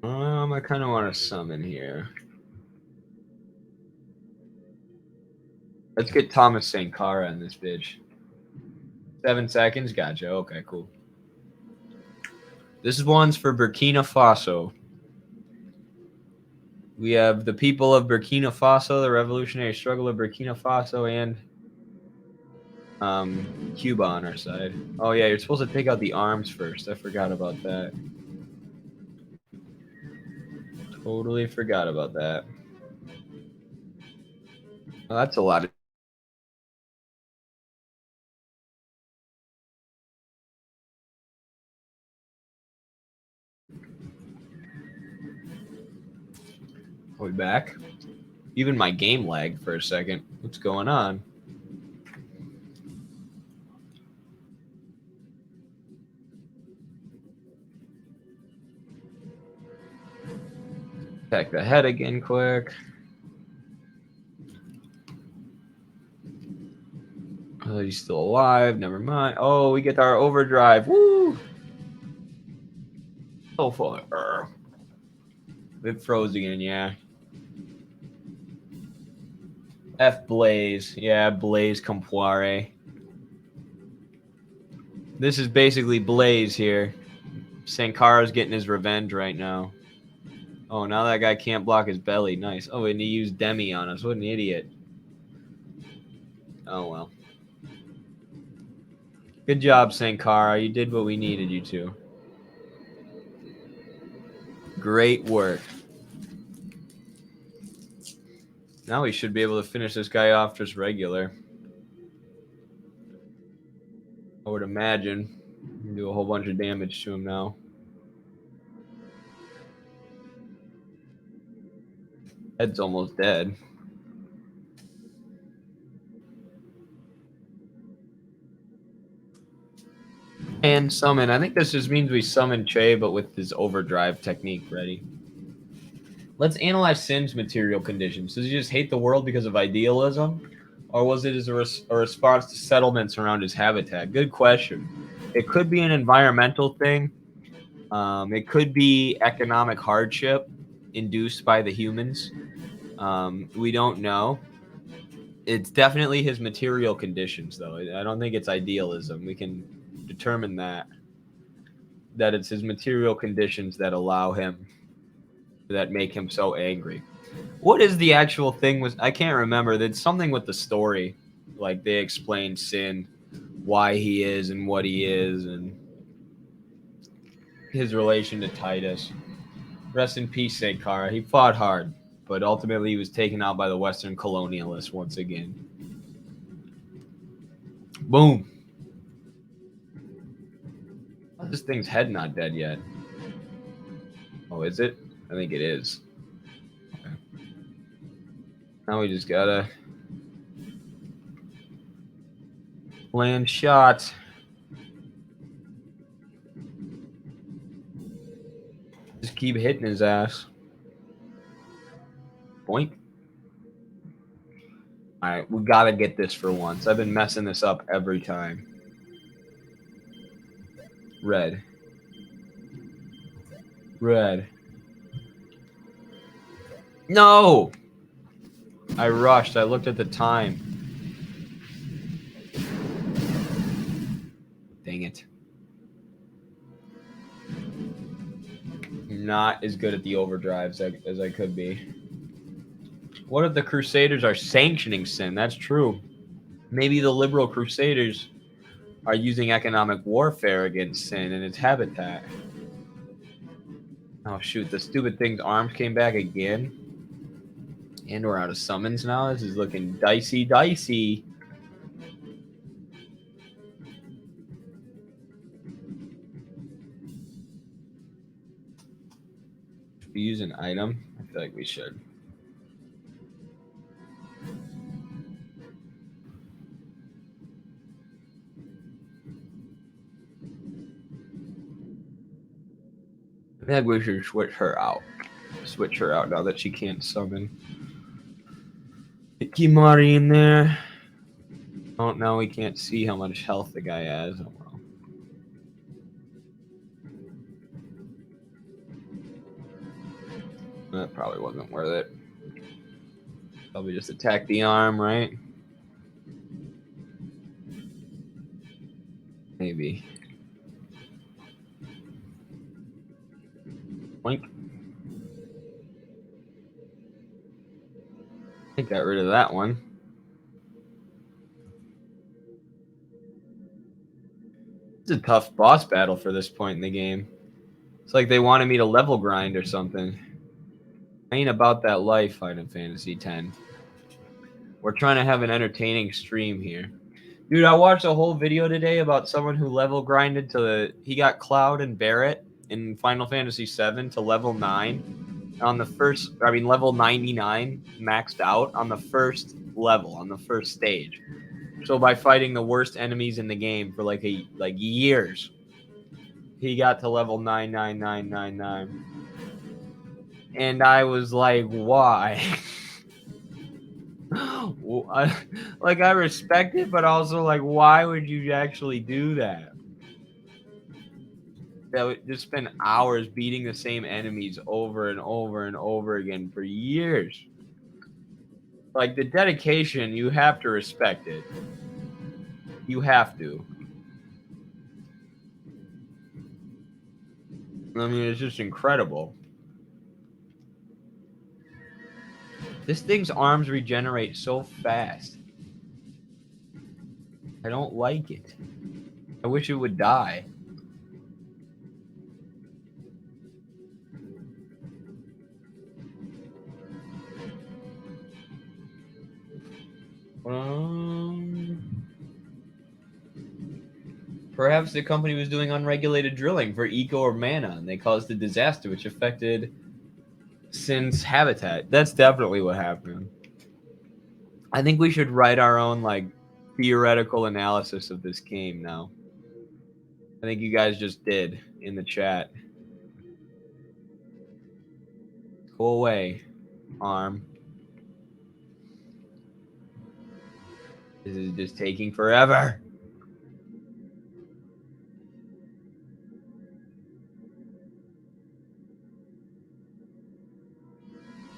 I kind of want to summon here. Let's get Thomas Sankara in this bitch. 7 seconds. Gotcha. Okay, cool. This one's for Burkina Faso. We have the people of Burkina Faso, the revolutionary struggle of Burkina Faso, and Cuba on our side. Oh yeah, you're supposed to take out the arms first. I forgot about that. Totally forgot about that. Well, that's a lot of... Are we back? Even my game lagged for a second. What's going on? Attack the head again quick. Oh, he's still alive. Never mind. Oh, we get our overdrive. Woo! So far. It froze again, yeah. F Blaze. Yeah, Blaze Compare. This is basically Blaze here. Sankara's getting his revenge right now. Oh, now that guy can't block his belly. Nice. Oh, and he used Demi on us. What an idiot. Oh, well. Good job, Sankara. You did what we needed you to. Great work. Now we should be able to finish this guy off just regular. I would imagine. Do a whole bunch of damage to him now. Head's almost dead. And summon. I think this just means we summon Che, but with his overdrive technique ready. Let's analyze Sin's material conditions. Does he just hate the world because of idealism? Or was it as a response to settlements around his habitat? Good question. It could be an environmental thing. It could be economic hardship induced by the humans. We don't know. It's definitely his material conditions, though. I don't think it's idealism. We can determine that it's his material conditions that allow him, that make him so angry. What is the actual thing? I can't remember. There's something with the story, like they explain Sin, why he is and what he is, and his relation to Titus. Rest in peace, Sankara. He fought hard, but ultimately he was taken out by the Western colonialists once again. Boom. This thing's head not dead yet. Oh, is it? I think it is. Okay. Now we just gotta land shots. Just keep hitting his ass. Boink. Alright, we gotta get this for once. I've been messing this up every time. Red. Red. No! I rushed. I looked at the time. Dang it. Not as good at the overdrives as I could be. What if the Crusaders are sanctioning sin? That's true. Maybe the liberal Crusaders are using economic warfare against sin and its habitat. Oh shoot, the stupid thing's arms came back again. And we're out of summons now. This is looking dicey. Should we use an item? I feel like we should. I think we should switch her out. Switch her out now that she can't summon. Get Kimari in there. Oh, now we can't see how much health the guy has. Oh, well. That probably wasn't worth it. Probably just attack the arm, right? Maybe. Boink. I got rid of that one. It's a tough boss battle for this point in the game. It's like they wanted me to level grind or something. I ain't about that life, Final Fantasy X. We're trying to have an entertaining stream here. Dude, I watched a whole video today about someone who level grinded to he got Cloud and Barret in Final Fantasy VII to level 9 on the first, level 99 maxed out on the first level, on the first stage. So by fighting the worst enemies in the game for like years, he got to level 99999. And I was like, why? Like, I respect it, but also, like, why would you actually do that? That would just spend hours beating the same enemies over and over and over again for years. Like, the dedication, you have to respect it. You have to. I mean, it's just incredible. This thing's arms regenerate so fast. I don't like it. I wish it would die. Perhaps the company was doing unregulated drilling for eco or mana, and they caused a disaster which affected Sin's habitat. That's definitely what happened. I think we should write our own, like, theoretical analysis of this game now. I think you guys just did in the chat. Go away, arm. This is just taking forever.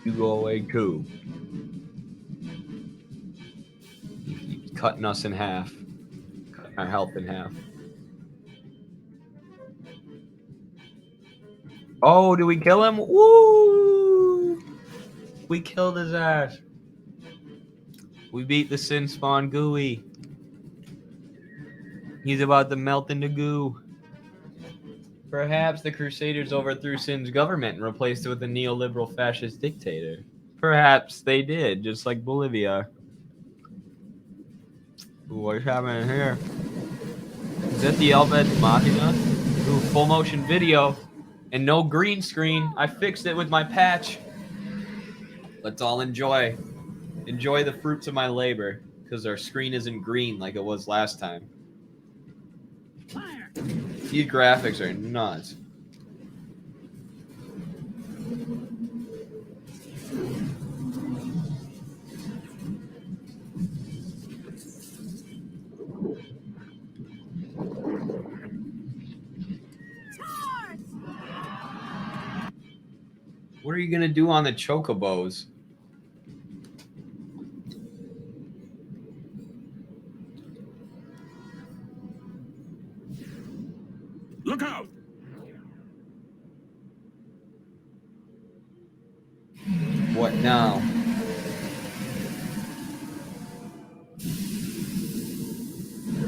You go away too. He's cutting us in half. Cutting our health in half. Oh, did we kill him? Woo! We killed his ass. We beat the Sinspawn gooey. He's about to melt into goo. Perhaps the Crusaders overthrew Sin's government and replaced it with a neoliberal fascist dictator. Perhaps they did, just like Bolivia. Ooh, what's happening here? Is that the Albed Machina? Ooh, full motion video and no green screen. I fixed it with my patch. Let's all enjoy the fruits of my labor, because our screen isn't green like it was last time. These graphics are nuts. What are you gonna do on the chocobos? Look out! What now?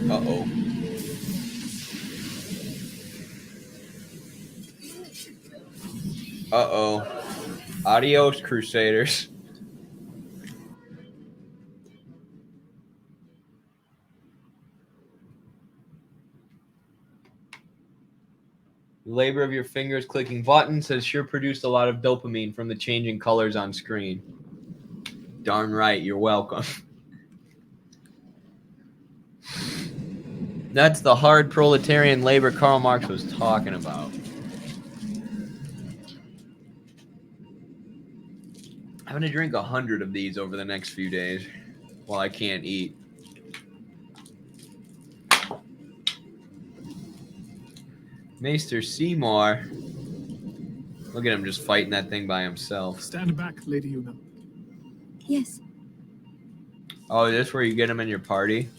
Uh-oh. Uh-oh. Adios, Crusaders. The labor of your fingers clicking buttons has sure produced a lot of dopamine from the changing colors on screen. Darn right, you're welcome. That's the hard proletarian labor Karl Marx was talking about. I'm gonna drink 100 of these over the next few days while I can't eat. Maester Seymour. Look at him just fighting that thing by himself. Stand back, Lady Una. Yes. Oh, is this where you get him in your party?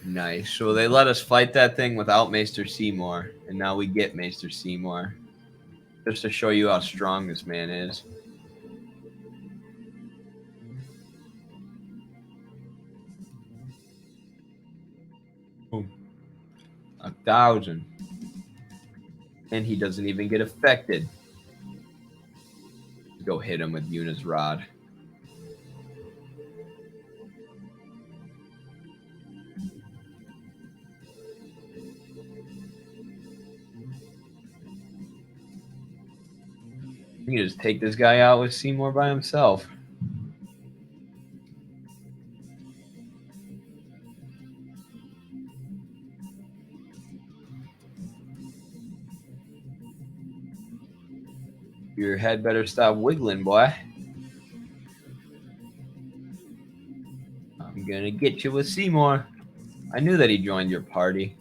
Nice. So they let us fight that thing without Maester Seymour, and now we get Maester Seymour. Just to show you how strong this man is. Boom. 1,000. And he doesn't even get affected. Go hit him with Una's rod. You can just take this guy out with Seymour by himself. Your head better stop wiggling, boy. I'm gonna get you with Seymour. I knew that he joined your party.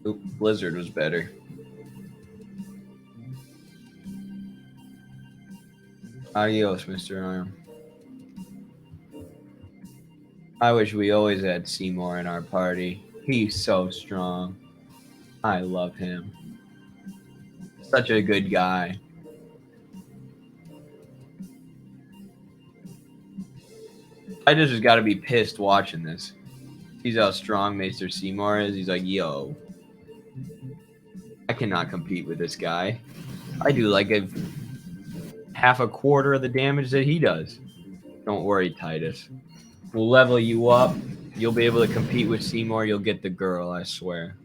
Oop, Blizzard was better. Adios, Mr. Arm. I wish we always had Seymour in our party. He's so strong. I love him. Such a good guy. I just got to be pissed watching this. Sees how strong Maester Seymour is. He's like, yo, I cannot compete with this guy. I do like half a quarter of the damage that he does. Don't worry, Titus. We'll level you up. You'll be able to compete with Seymour. You'll get the girl, I swear.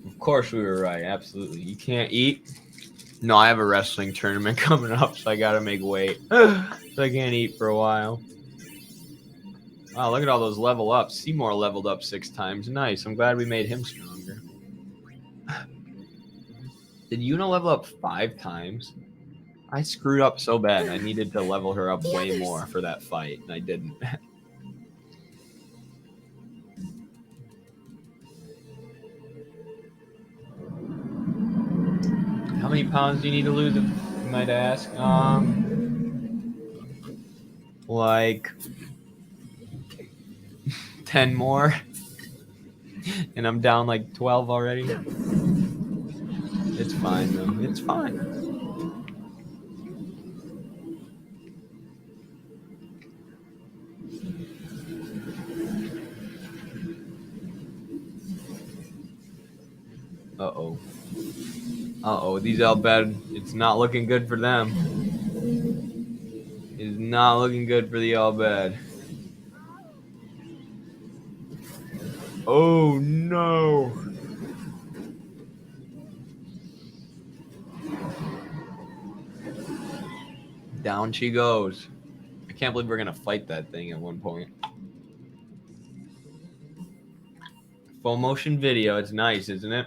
Of course we were right. Absolutely. You can't eat? No, I have a wrestling tournament coming up, so I gotta make weight. So I can't eat for a while. Wow, look at all those level ups. Seymour leveled up 6 times. Nice. I'm glad we made him stronger. Did Una level up 5 times? I screwed up so bad. I needed to level her up way more for that fight, and I didn't. How many pounds do you need to lose, if you might ask? Like 10 more. And I'm down like 12 already. It's fine, though. It's fine. Uh-oh. Uh-oh, these Al Bhed, it's not looking good for them. It's not looking good for the Al Bhed. Oh, no. Down she goes. I can't believe we're going to fight that thing at one point. Full motion video. It's nice, isn't it?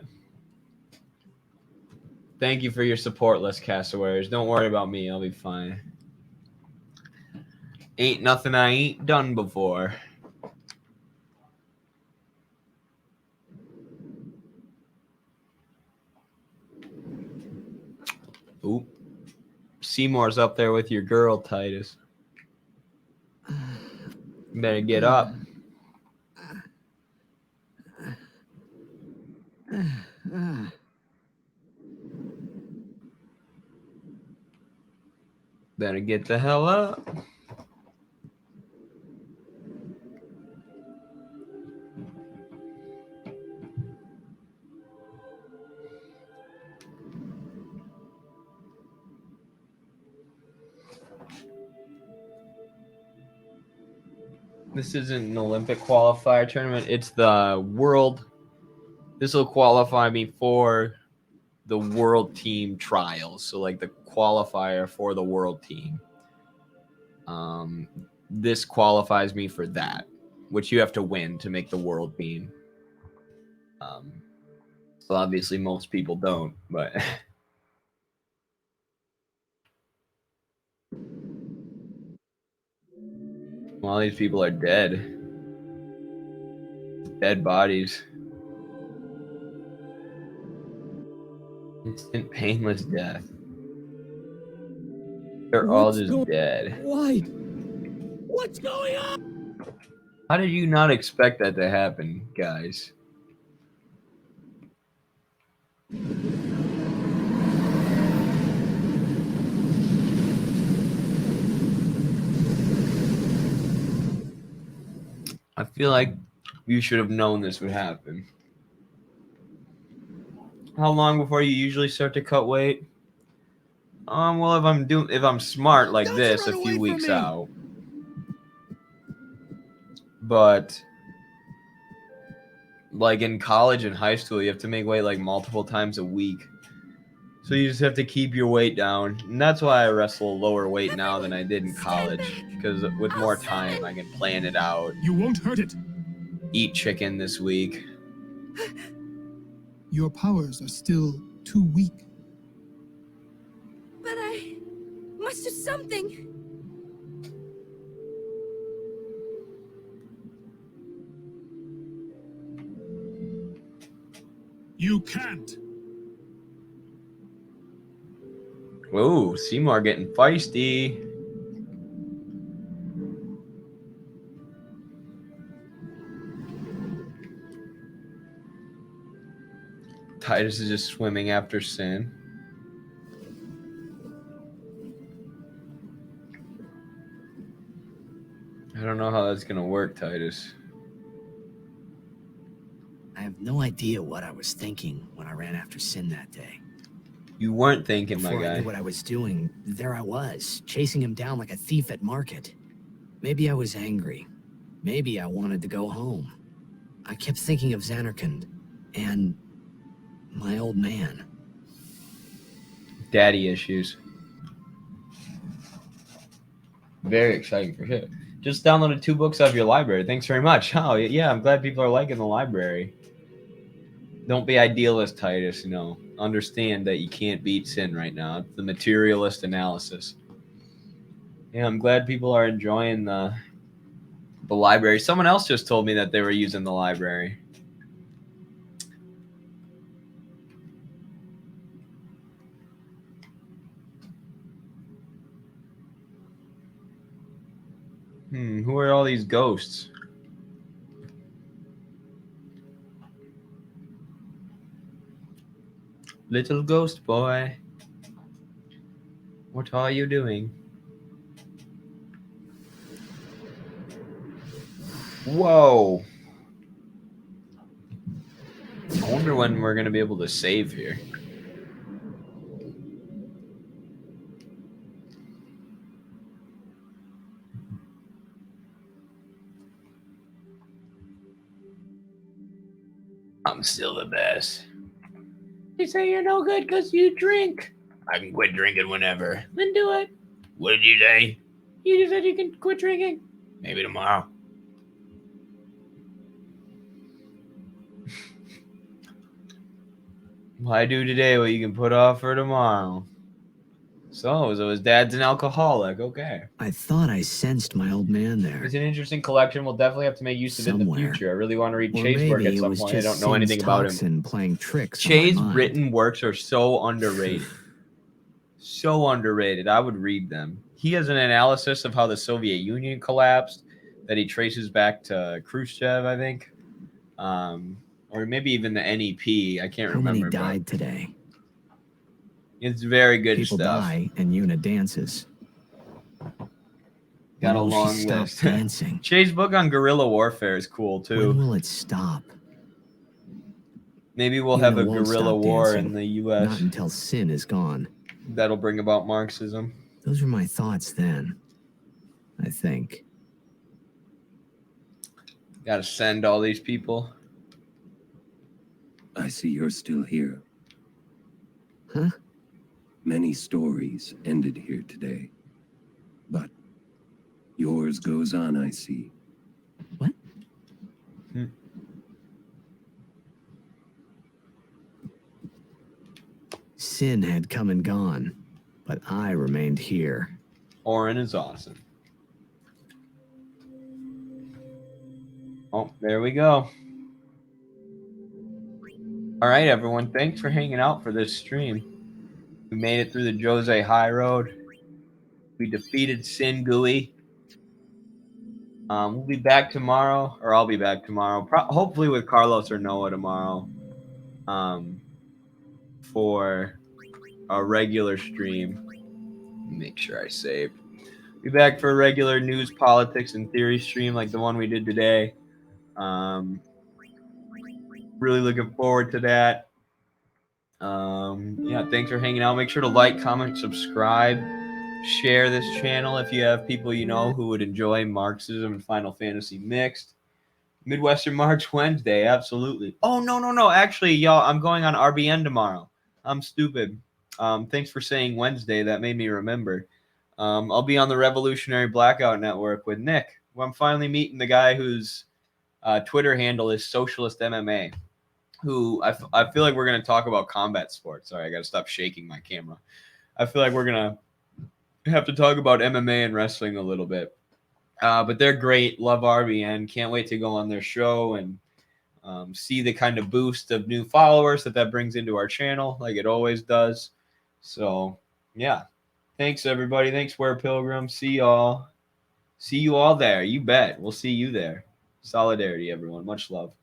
Thank you for your support, Les Cassowaries. Don't worry about me. I'll be fine. Ain't nothing I ain't done before. Oop. Seymour's up there with your girl, Titus. You better get up. Better get the hell up. This isn't an Olympic qualifier tournament. It's the world. This will qualify me for the world team trials. So like the qualifier for the world team. This qualifies me for that, which you have to win to make the world team. So obviously most people don't, but all these people are dead. Dead bodies. Instant painless death. They're all just dead. Why? What's going on? How did you not expect that to happen, guys? I feel like you should have known this would happen. How long before you usually start to cut weight? Well, if I'm smart like this, a few weeks out. But like in college and high school, you have to make weight like multiple times a week. So you just have to keep your weight down. And that's why I wrestle lower weight now than I did in college. Because with more time, I can plan it out. You won't hurt it. Eat chicken this week. Your powers are still too weak. But I must do something. You can't. Whoa, Seymour getting feisty. Titus is just swimming after Sin. I don't know how that's gonna work, Titus. I have no idea what I was thinking when I ran after Sin that day. You weren't thinking, Before my guy. I knew what I was doing, there I was, chasing him down like a thief at market. Maybe I was angry. Maybe I wanted to go home. I kept thinking of Xanarkand and my old man. Daddy issues. Very exciting for him. Just downloaded 2 books out of your library. Thanks very much. Oh, yeah, I'm glad people are liking the library. Don't be idealist, Titus. You know, understand that you can't beat Sin right now. It's the materialist analysis. Yeah, I'm glad people are enjoying the library. Someone else just told me that they were using the library. Who are all these ghosts? Little ghost boy, what are you doing? Whoa. Oh wonder when we're gonna be able to save here. I'm still the best. You say you're no good because you drink. I can quit drinking whenever. Then do it. What did you say? You just said you can quit drinking. Maybe tomorrow. Why do today what you can put off for tomorrow? So his dad's an alcoholic. Okay. I thought I sensed my old man there. It's an interesting collection. We'll definitely have to make use of it in the future. I really want to read Or Che's work maybe at it some was point. I just don't know anything Sin's about him. toxin playing tricks on Che's my mind. written works are so underrated. So underrated. I would read them. He has an analysis of how the Soviet Union collapsed that he traces back to Khrushchev, I think. Or maybe even the NEP. I can't How many remember. died today? It's very good People stuff. die and Una dances. Got a When will she long stop list. dancing? Che's book on guerrilla warfare is cool too. When will it stop? Maybe we'll Una have a won't guerrilla stop war dancing. in the U.S. Not until Sin is gone. That'll bring about Marxism. Those were my thoughts then, I think. Gotta send all these people. I see you're still here. Huh? Many stories ended here today. But yours goes on, I see. What? Sin had come and gone, but I remained here. Orin is awesome. Oh, there we go. All right, everyone. Thanks for hanging out for this stream. We made it through the Djose Highroad. We defeated Sin Gui. We'll be back tomorrow, or I'll be back tomorrow. Hopefully with Carlos or Noah tomorrow. For a regular stream. Make sure I save. Be back for a regular news, politics, and theory stream like the one we did today. Really looking forward to that. Yeah, thanks for hanging out. Make sure to like, comment, subscribe, share this channel if you have people you know who would enjoy Marxism and Final Fantasy mixed. Midwestern March Wednesday, absolutely. Oh, no. Actually, y'all, I'm going on RBN tomorrow. I'm stupid. Thanks for saying Wednesday. That made me remember. I'll be on the Revolutionary Blackout Network with Nick. Well, I'm finally meeting the guy whose Twitter handle is Socialist MMA, who I feel like we're going to talk about combat sports. Sorry, I got to stop shaking my camera. I feel like we're going to have to talk about MMA and wrestling a little bit. But they're great. Love RBN. Can't wait to go on their show and see the kind of boost of new followers that brings into our channel like it always does. So, yeah. Thanks, everybody. Thanks, Where Pilgrim. See y'all. See you all there. You bet. We'll see you there. Solidarity, everyone. Much love.